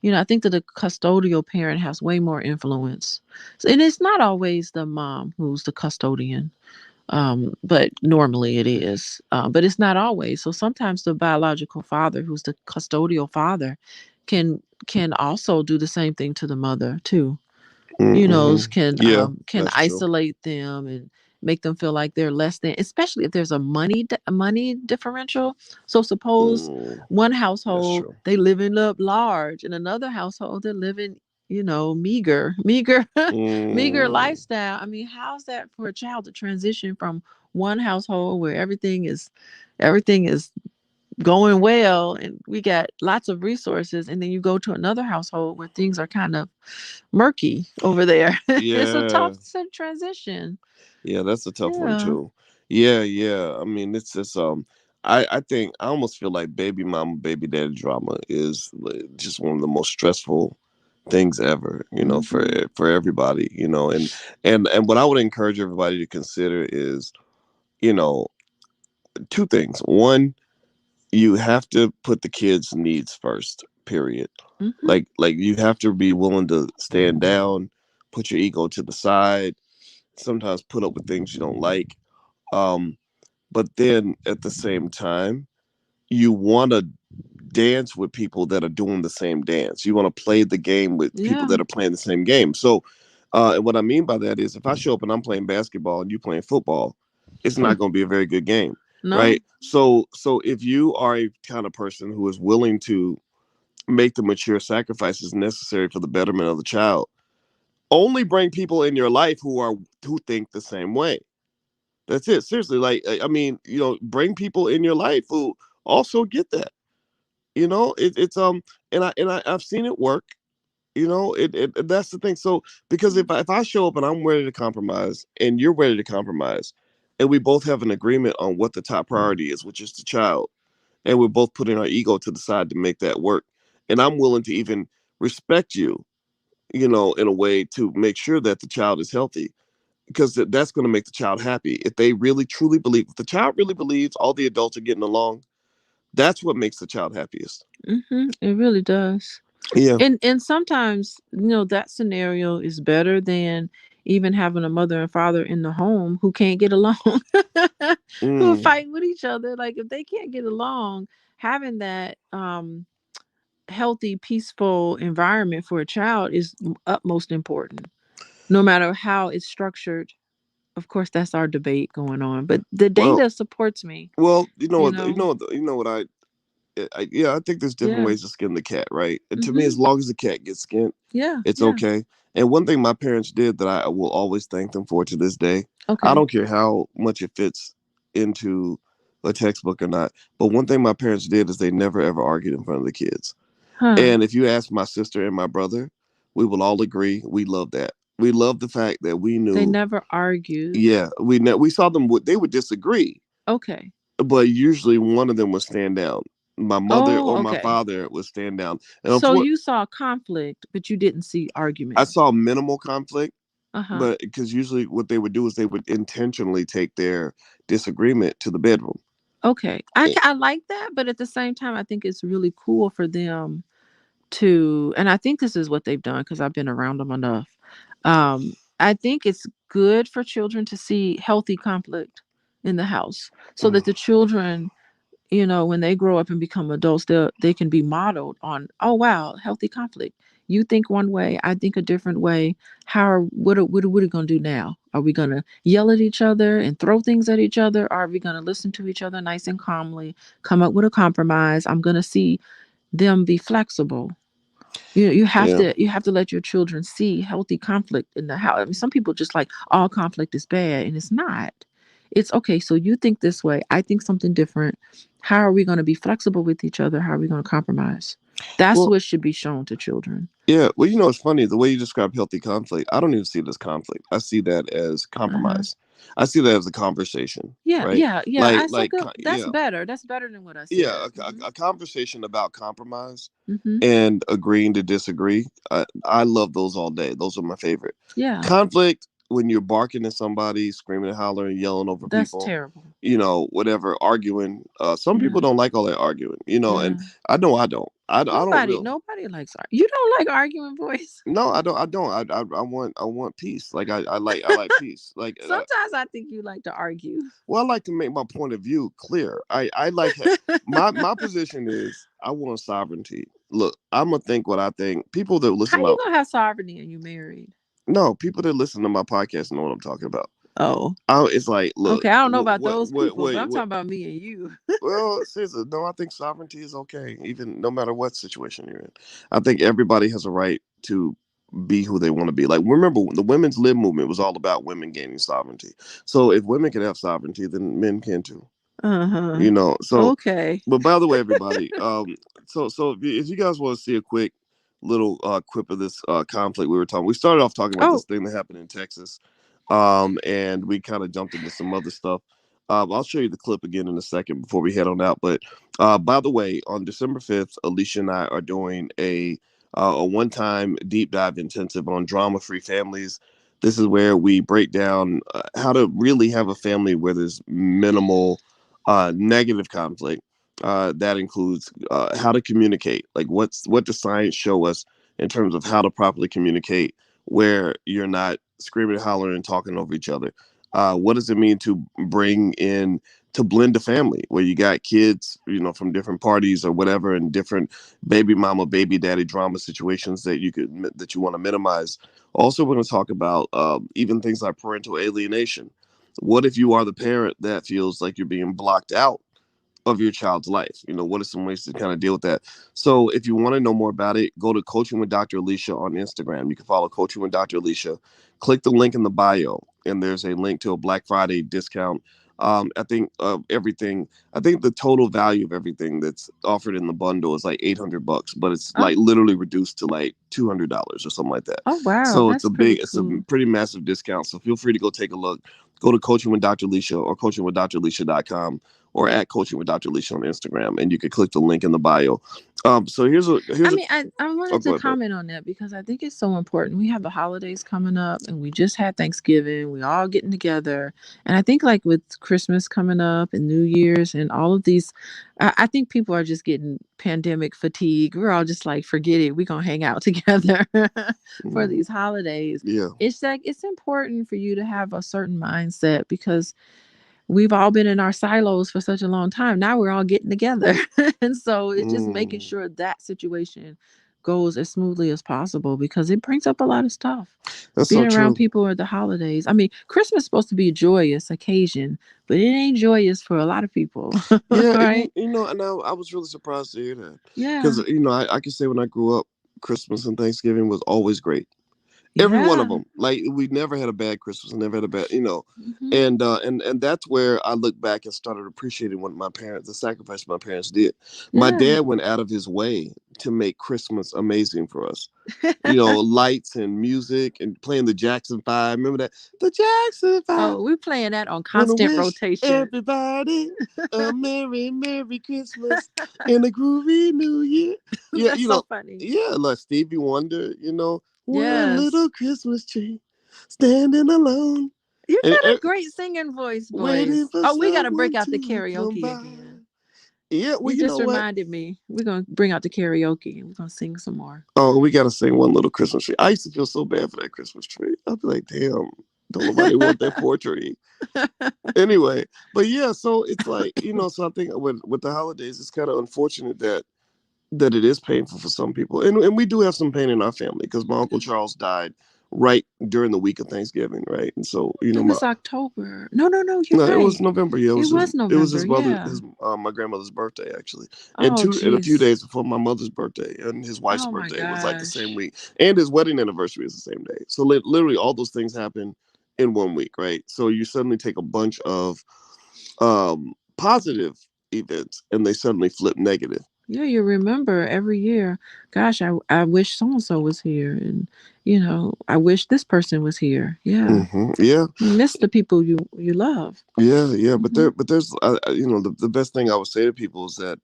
I think that the custodial parent has way more influence. And it's not always the mom who's the custodian, but normally it is. But it's not always. So sometimes the biological father, who's the custodial father, can also do the same thing to the mother too.
Mm-hmm. Yeah,
Can
that's true.
isolate them and make them feel like they're less than, especially if there's a money differential. So suppose
Mm,
one
that's
household
true.
they living up large, and another household they're living, meager meager
Mm,
lifestyle. I mean, how's that for a child to transition from one household where everything is going well and we got lots of resources, and then you go to another household where things are kind of murky over there. It's a
yeah,
tough transition.
yeah, that's a tough one
Yeah.
too. Yeah, yeah. I mean, it's just I think I almost feel like baby mama, baby daddy drama is just one of the most stressful things ever,
Hmm.
for everybody, and what I would encourage everybody to consider is, you know, two things. One, you have to put the kids' needs first, period.
Hmm.
Like you have to be willing to stand down, put your ego to the side, sometimes put up with things you don't like. Um, but then at the same time, you want to dance with people that are doing the same dance. You want to play the game with people
Yeah.
that are playing the same game. So, and what I mean by that is if I show up and I'm playing basketball and you playing football, it's not going to be a very good game,
No.
right? So if you are a kind of person who is willing to make the mature sacrifices necessary for the betterment of the child, only bring people in your life who think the same way. That's it. Seriously, like I mean, bring people in your life who also get that. It's I've seen it work. That's the thing. So because if I show up and I'm ready to compromise and you're ready to compromise, and we both have an agreement on what the top priority is, which is the child, and we're both putting our ego to the side to make that work, and I'm willing to even respect you, in a way to make sure that the child is healthy, because that's going to make the child happy. If they really truly believe, if the child really believes all the adults are getting along, that's what makes the child happiest.
It really does.
Yeah.
And sometimes, that scenario is better than even having a mother and father in the home who can't get along, who are
Mm.
fighting with each other. Like if they can't get along, having that healthy, peaceful environment for a child is utmost important, no matter how it's structured. Of course, that's our debate going on, but the
Well,
data supports me.
well,
You know,
what yeah, I think there's different
yeah.
ways to skin the cat, right? And to me,
Hmm.
as long as the cat gets skinned,
Yeah,
it's
yeah.
okay. And one thing my parents did that I will always thank them for to this day, I
Okay.
don't care how much it fits into a textbook or not, but one thing my parents did is they never ever argued in front of the kids.
Huh.
And if you ask my sister and my brother, we will all agree we love that. We love the fact that we
They
knew,
never argued.
yeah, we saw them. They would disagree,
Okay.
but usually one of them would stand down. My mother
Oh,
or my
okay.
father would stand down. And
So you saw conflict, but you didn't see
I
argument.
saw minimal conflict,
Uh-huh.
but because usually what they would do is they would intentionally take their disagreement to the bedroom.
Okay. I like that, but at the same time, I think it's really cool for them to, and I think this is what they've done because I've been around them enough. I think it's good for children to see healthy conflict in the house so that the children, when they grow up and become adults, they can be modeled on, oh wow, healthy conflict. You think one way, I think a different way. What are we gonna do now? Are we gonna yell at each other and throw things at each other? Are we gonna listen to each other nice and calmly, come up with a compromise? I'm gonna see them be flexible.
Yeah.
You have to let your children see healthy conflict in the house. I mean, some people just like all conflict is bad, and it's not. It's okay. So you think this way, I think something different. How are we going to be flexible with each other? How are we going to compromise? That's
Well,
what should be shown to children.
yeah. Well, it's funny the way you describe healthy conflict. I don't even see it as conflict. I see that as
Uh-huh.
compromise. I see that as a conversation,
Yeah,
right?
yeah, yeah.
Like,
I so good. That's
yeah,
better. That's better than what I
yeah.
said. Hmm.
A conversation about compromise
Hmm.
and agreeing to disagree. I love those all day. Those are my favorite.
Yeah.
Conflict. when you're barking at somebody, screaming and hollering, yelling over
That's
people,
terrible.
whatever, arguing. Some
Yeah.
people don't like all that arguing,
Yeah.
and I don't. I don't really.
Nobody likes you don't like arguing, voice.
No, I don't. I don't. I want peace. Like I like peace. Like
Sometimes I think you like to argue.
well, I like to make my point of view clear. I like my position is I want sovereignty. Look, I'm gonna think what I think. People that
How
listen to
you gonna have sovereignty and you married?
no people that listen to my podcast know what I'm talking about.
Oh,
It's like, look,
okay. I don't know about
what,
those
what,
people, but
what,
I'm
what,
talking about me and you.
well, Caesar, no, I think sovereignty is okay, even no matter what situation you're in. I think everybody has a right to be who they want to be. Like, remember, the women's lib movement was all about women gaining sovereignty. So if women can have sovereignty, then men can too.
Uh huh.
So,
Okay.
but by the way, everybody, so if you guys want to see a quick little quip of this conflict we started off talking about
Oh,
this thing that happened in Texas, and we kind of jumped into some other stuff. I'll show you the clip again in a second before we head on out. But by the way, on December 5th, Alicia and I are doing a one-time deep dive intensive on drama-free families. This is where we break down how to really have a family where there's minimal negative conflict. That includes how to communicate. Like, what does science show us in terms of how to properly communicate where you're not screaming, hollering, and talking over each other? What does it mean to bring in to blend a family where you got kids, from different parties or whatever, and different baby mama, baby daddy drama situations that you want to minimize. Also, we're going to talk about even things like parental alienation. What if you are the parent that feels like you're being blocked out of your child's life? What are some ways to kind of deal with that? So if you want to know more about it, go to Coaching with Dr. Alicia on Instagram. You can follow Coaching with Dr. Alicia. Click the link in the bio, and there's a link to a Black Friday discount. I think everything. I think the total value of everything that's offered in the bundle is like $800, but it's
oh,
like literally reduced to like $200 or something like that.
oh, wow.
So
That's pretty
it's a
cool.
pretty massive discount. So feel free to go take a look. Go to Coaching with Dr. Alicia or coachingwithdralicia.com or at Coaching with Dr. Alicia on Instagram, and you can click the link in the bio. So here's a
I
here's a
mean, I
oh,
wanted
go
to
ahead, babe.
comment on that because I think it's so important. We have the holidays coming up and we just had Thanksgiving. We all getting together. And I think like with Christmas coming up and New Year's and all of these, I think people are just getting pandemic fatigue. We're all just like, forget it. We're going to hang out together for
Mm,
these holidays.
yeah,
It's like, it's important for you to have a certain mindset because we've all been in our silos for such a long time. Now we're all getting together. And so it's just making
mm,
sure that situation goes as smoothly as possible because it brings up a lot of stuff.
that's so
Being around
true.
people at the holidays. I mean, Christmas is supposed to be a joyous occasion, but it ain't joyous for a lot of people.
Yeah,
Right?
and I was really surprised to hear that because
Yeah.
I can say when I grew up, Christmas and Thanksgiving was always great. Every one of
Yeah.
them. Like, we never had a bad Christmas, never had a bad,
Hmm.
and that's where I look back and started appreciating what the sacrifice my parents did. My
Yeah.
dad went out of his way to make Christmas amazing for us. Lights and music and playing the Jackson Five. Remember that? The Jackson Five.
Oh, we're playing that on
Wanna
constant
wish
rotation.
everybody a Merry Christmas and a groovy New Year. Yeah,
That's so funny.
like Stevie Wonder, we're a
Yes.
little Christmas tree standing alone
You
and,
got a great singing voice,
waiting
boys.
for
Oh, we got to break
someone
out the
to come
karaoke
by.
again.
Yeah, well,
You
you
just
know what?
reminded me. We're going to bring out the karaoke and we're going to sing some more.
Oh, we gotta sing one little Christmas tree. I used to feel so bad for that Christmas tree. I'd be like, damn, don't nobody want that poor tree. Anyway, but yeah, so it's like, so I think with the holidays, it's kind of unfortunate that it is painful for some people, and we do have some pain in our family because my Uncle Charles died right during the week of Thanksgiving, right? And so,
It
my
was October. No, no, no. You're
no, it was
right.
November. Yeah,
It was
it was
November.
his mother,
Yeah.
my grandmother's birthday actually,
Oh,
and a few
jeez.
days before my mother's birthday, and his wife's
Oh, my
birthday was like the same
gosh.
week, and his wedding anniversary is the same day. So literally, all those things happen in one week, right? So you suddenly take a bunch of positive events, and they suddenly flip negative.
Yeah, you remember every year. Gosh, I wish so and so was here. And, I wish this person was here. Yeah.
Yeah,
You miss the people you love.
yeah. But
Hmm.
there's the best thing I would say to people is that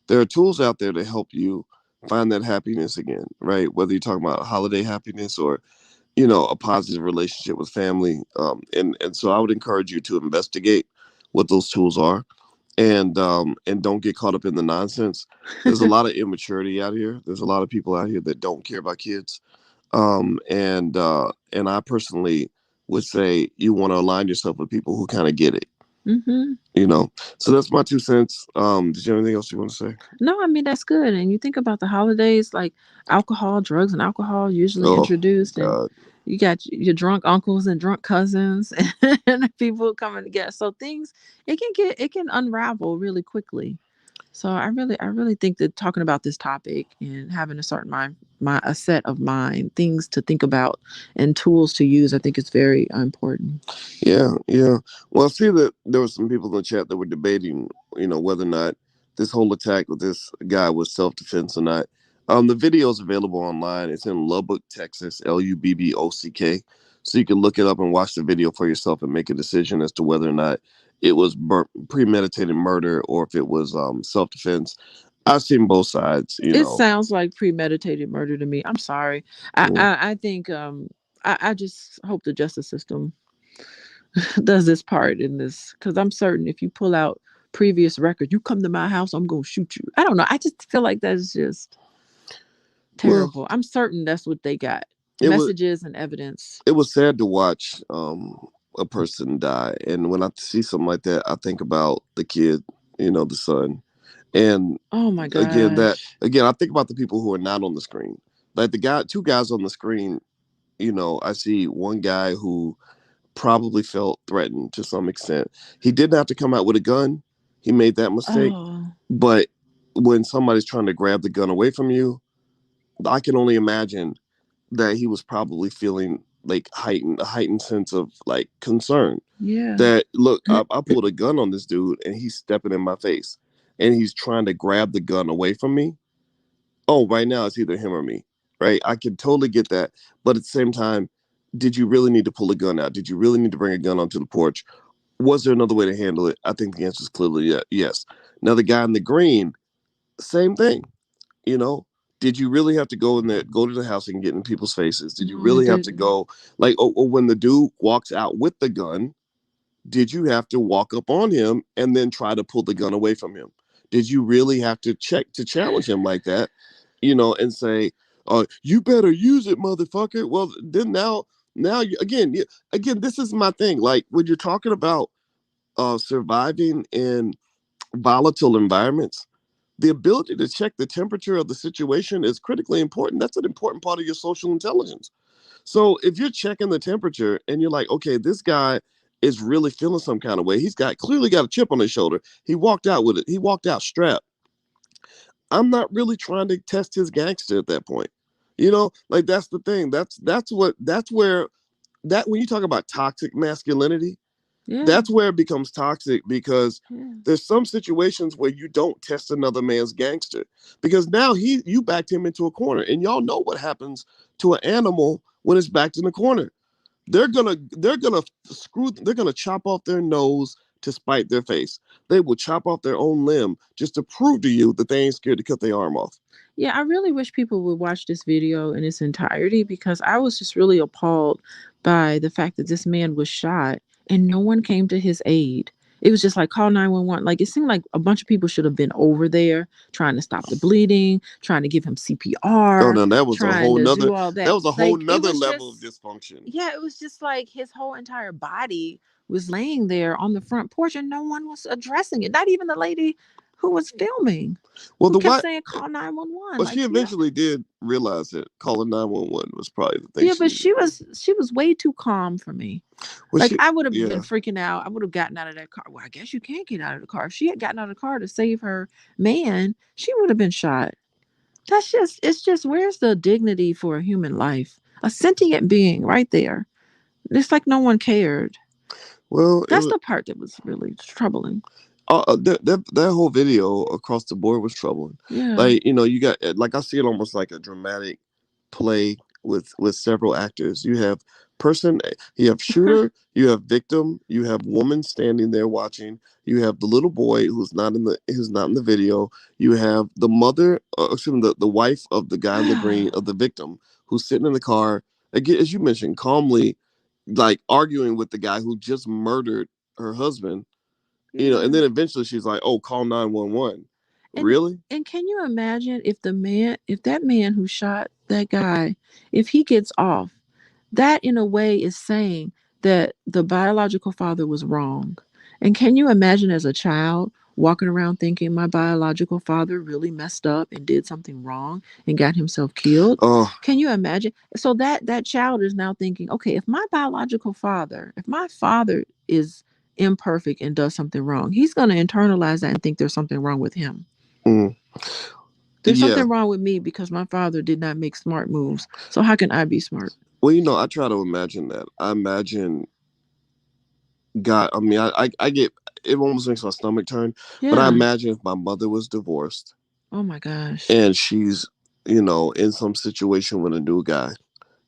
there are tools out there to help you find that happiness again, right? Whether you're talking about holiday happiness or a positive relationship with family. And so I would encourage you to investigate what those tools are, and don't get caught up in the nonsense. There's a lot of immaturity out here. There's a lot of people out here that don't care about kids. And I personally would say you want to align yourself with people who kind of get it.
Mm-hmm.
So that's my 2 cents. Did you have anything else you want to say?
No, I mean that's good. And you think about the holidays, like alcohol, drugs, and alcohol usually
Oh
introduced, and
God.
you got your drunk uncles and drunk cousins and people coming together. So things it can unravel really quickly. So I really think that talking about this topic and having a certain a set of mind, things to think about and tools to use, I think is very important.
Yeah, yeah. Well, I see that there were some people in the chat that were debating, whether or not this whole attack with this guy was self-defense or not. The video is available online. It's in Lubbock, Texas, Lubbock. So you can look it up and watch the video for yourself and make a decision as to whether or not it was premeditated murder or if it was self-defense. I've seen both sides.
It sounds like premeditated murder to me. I'm sorry. I think I just hope the justice system does this part in this, because I'm certain if you pull out previous record, you come to my house, I'm gonna shoot you. I don't know. I just feel like that's just terrible.
Well,
I'm certain that's what they got.
it was
Messages and evidence.
it was sad to watch a person die, and when I see something like that, I think about the kid, the son, and
Oh my
again
gosh.
I think about the people who are not on the screen, like two guys on the screen. I see one guy who probably felt threatened to some extent. He didn't have to come out with a gun. He made that mistake.
Oh
But when somebody's trying to grab the gun away from you, I can only imagine that he was probably feeling like a heightened sense of like concern.
yeah.
That look, I pulled a gun on this dude and he's stepping in my face and he's trying to grab the gun away from me. Oh, right now it's either him or me, right? I can totally get that. But at the same time, did you really need to pull a gun out? Did you really need to bring a gun onto the porch? Was there another way to handle it? I think the answer is clearly yes. Now, the guy in the green, same thing. You know, did you really have to go in there, go to the house and get in people's faces? Did you
No, I
really have to
didn't.
go, like, or when the dude walks out with the gun, did you have to walk up on him and then try to pull the gun away from him? Did you really have to challenge him like that, and say, you better use it, motherfucker? Well, then now again, this is my thing. Like when you're talking about surviving in volatile environments, the ability to check the temperature of the situation is critically important. That's an important part of your social intelligence. So if you're checking the temperature and you're like, okay, this guy is really feeling some kind of way. He's clearly got a chip on his shoulder. He walked out with it. He walked out strapped. I'm not really trying to test his gangster at that point. Like that's the thing. That's where when you talk about toxic masculinity,
Yeah.
that's where it becomes toxic, because
Yeah.
there's some situations where you don't test another man's gangster, because now you backed him into a corner, and y'all know what happens to an animal when it's backed in a corner. They're gonna chop off their nose to spite their face. They will chop off their own limb just to prove to you that they ain't scared to cut their arm off.
Yeah, I really wish people would watch this video in its entirety, because I was just really appalled by the fact that this man was shot and no one came to his aid. It was just like call 911. Like it seemed like a bunch of people should have been over there trying to stop the bleeding, trying to give him
Oh
CPR,
no,
trying to do all
that
that.
was a whole
Like it
nother
was
level of
just,
dysfunction.
yeah, it was just like his whole entire body was laying there on the front porch and no one was addressing it. Not even the lady who was filming,
Well,
who
the
kept
what?
saying call 911.
Well, she
Like, yeah.
eventually did realize that calling 911 was probably the thing
Yeah,
she
but
needed to do.
she was way too calm for me.
Well,
Like I would have been
yeah.
freaking out. I would have gotten out of that car. Well, I guess you can't get out of the car. If she had gotten out of the car to save her man, she would have been shot. It's just where's the dignity for a human life? A sentient being right there. It's like no one cared.
Well, it
That's
was
the part that was really troubling.
that whole video across the board was troubling.
Yeah.
Like you got, like, I see it almost like a dramatic play with several actors. You have you have shooter, you have victim, you have woman standing there watching, you have the little boy who's not in the video, you have the mother, excuse me, the wife of the guy in the green, of the victim, who's sitting in the car, again, as you mentioned, calmly, like arguing with the guy who just murdered her husband. And then eventually she's like, "Oh, call 911."
And
Really?
and can you imagine if that man who shot that guy, if he gets off, that in a way is saying that the biological father was wrong. And can you imagine as a child walking around thinking my biological father really messed up and did something wrong and got himself killed?
Oh,
Can you imagine? So that child is now thinking, okay, if my father is imperfect and does something wrong, he's going to internalize that and think there's something wrong with him.
mm,
There's
yeah.
something wrong with me because my father did not make smart moves. So how can I be smart?
Well, I try to imagine that. I imagine God. I mean, I get it almost makes my stomach turn. But I
Yeah.
imagine if my mother was divorced
Oh my gosh.
and she's, in some situation with a new guy,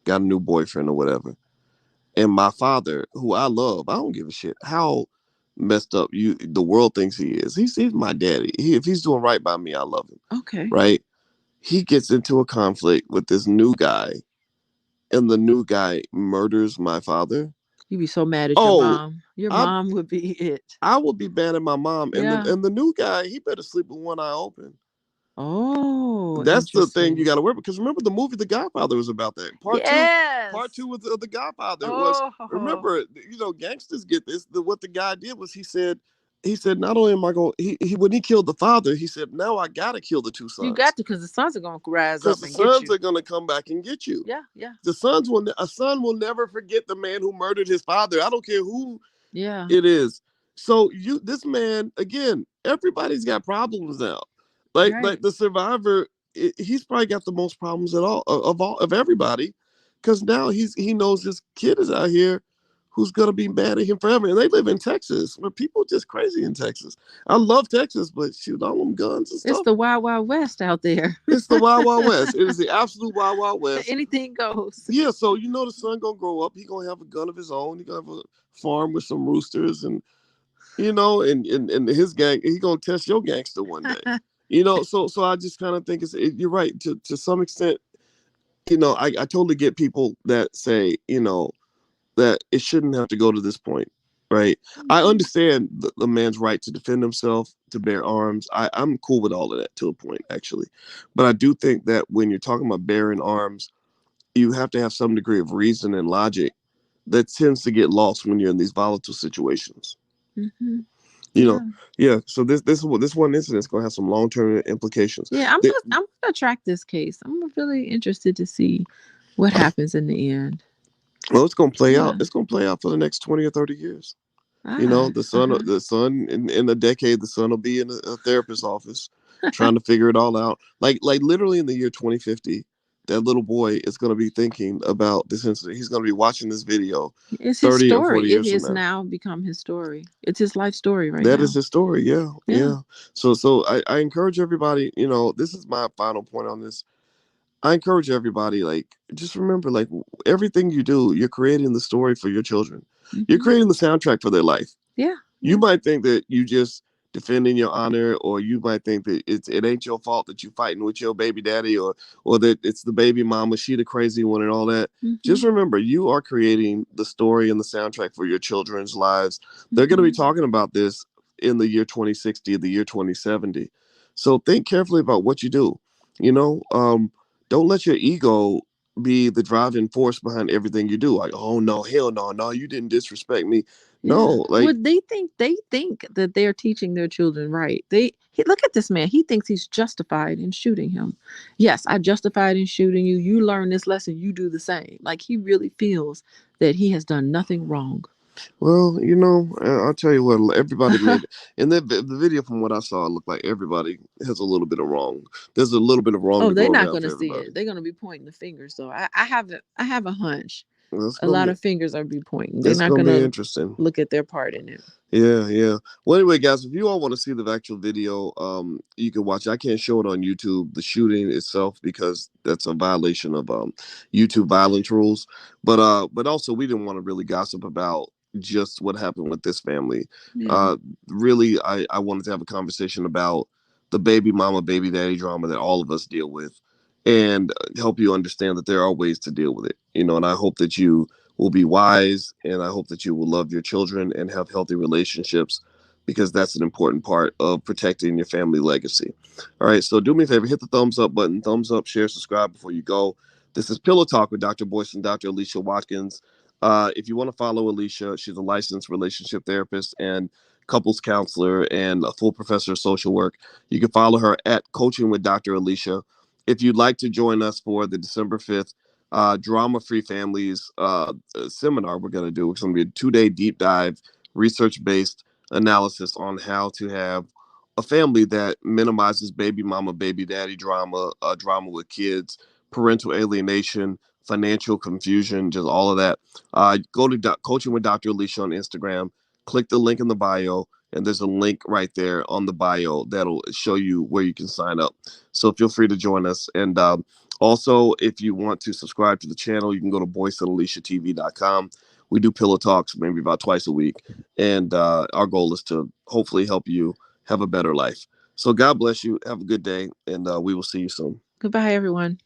got a new boyfriend or whatever, and my father, who I love, I don't give a shit how messed up the world thinks he is. He's my daddy. If he's doing right by me, I love him.
Okay.
Right? He gets into a conflict with this new guy, and the new guy murders my father.
You'd be so mad at your
Oh,
mom. Your
I
mom would be it.
I would be bad at my mom, and
Yeah.
the new guy, he better sleep with one eye open.
Oh,
That's the thing you
interesting.
got to worry because remember the movie The Godfather was about that. Part
Yes.
two of the Godfather was
Oh.
remember gangsters get this. What the guy did was he said not only am I going he when he killed the father he said now I gotta kill the two
You got
sons
to, because the sons are gonna rise
because
up
the
and get
sons
you.
are gonna come back and get you.
Yeah, yeah,
A son will never forget the man who murdered his father. I don't care who
yeah.
it is. So this man again, everybody's got problems now. Like
Right.
the survivor, he's probably got the most problems at all of everybody, because now he knows his kid is out here who's gonna be mad at him forever. And they live in Texas, where people just crazy in Texas. I love Texas, but shoot, all them guns and
It's
stuff.
the wild, wild west out there.
It's the Wild Wild West. It is the absolute Wild Wild West.
Anything goes.
Yeah, so the son gonna grow up. He gonna have a gun of his own. He gonna have a farm with some roosters, and and his gang. He gonna test your gangster one day. So I just kind of think you're right to some extent. I totally get people that say that it shouldn't have to go to this point, right? I understand the man's right to defend himself, to bear arms. I'm cool with all of that to a point, actually, but I do think that when you're talking about bearing arms, you have to have some degree of reason and logic that tends to get lost when you're in these volatile situations.
Mm-hmm.
You know,
Yeah.
yeah. So this one incident is going to have some long term implications.
Yeah,
The-
I'm gonna track this case. I'm really interested to see what happens in the end.
well, it's going to play out.
Yeah.
It's going to play out for the next 20 or 30 years.
Ah. Uh-huh.
The son in a decade, the son will be in a therapist's office trying to figure it all out. Like literally in the year 2050, that little boy is going to be thinking about this incident. He's going to be watching this video
It's his
30 or 40
story. It
years from
has
now.
now become his story. It's his life story right
That is
now.
his story. Yeah,
Yeah.
yeah. So I encourage everybody. This is my final point on this. I encourage everybody, like, just remember, like, everything you do, you're creating the story for your children. You're
Mm-hmm.
creating the soundtrack for their life.
Yeah.
You
Yeah.
might think that you just defending your honor, or you might think that it ain't your fault that you fighting with your baby daddy, or that it's the baby mama, she the crazy one, and all that.
Mm-hmm.
Just remember, you are creating the story and the soundtrack for your children's lives. They're going to be
Mm-hmm.
talking about this in the year 2060, the year 2070. So think carefully about what you do. You know, don't let your ego be the driving force behind everything you do. Like, oh no, hell no, no, you didn't disrespect me.
Yeah.
No, like,
Would they think that they're teaching their children right. Look at this man. He thinks he's justified in shooting him. Yes, I justified in shooting you. You learn this lesson, you do the same. Like he really feels that he has done nothing wrong.
well, I'll tell you what, everybody made in the video. From what I saw, it looked like everybody has a little bit of wrong. There's a little bit of wrong
Oh,
to
they're
go
not
around
gonna
for
see
everybody.
it. They're gonna be pointing the fingers. So I have a hunch.
That's
A
gonna
lot
be
of fingers are be pointing. They're
that's
not
gonna be
gonna
interesting.
look at their part in it.
Yeah, yeah. Well, anyway, guys, if you all want to see the actual video, you can watch it. I can't show it on YouTube, the shooting itself, because that's a violation of YouTube violence rules. But also we didn't want to really gossip about just what happened with this family.
Yeah.
Uh, really, I wanted to have a conversation about the baby mama, baby daddy drama that all of us deal with. and help you understand that there are ways to deal with it. And I hope that you will be wise, and I hope that you will love your children and have healthy relationships, because that's an important part of protecting your family legacy. All right, so do me a favor, hit the thumbs up button, thumbs up, share, subscribe before you go. This is Pillow Talk with Dr. Boyce and Dr. Alicia Watkins. If you want to follow Alicia, she's a licensed relationship therapist and couples counselor and a full professor of social work. You can follow her at Coaching with Dr. Alicia. If you'd like to join us for the December 5th Drama Free Families seminar, we're going to do, it's going to be a 2-day deep dive, research based analysis on how to have a family that minimizes baby mama, baby daddy drama, drama with kids, parental alienation, financial confusion, just all of that. Go to Coaching with Dr. Alicia on Instagram, click the link in the bio, and there's a link right there on the bio that'll show you where you can sign up. So feel free to join us. And also, if you want to subscribe to the channel, you can go to boyceandaliciatv.com. We do pillow talks maybe about twice a week. And our goal is to hopefully help you have a better life. So God bless you. Have a good day. And we will see you soon.
Goodbye, everyone.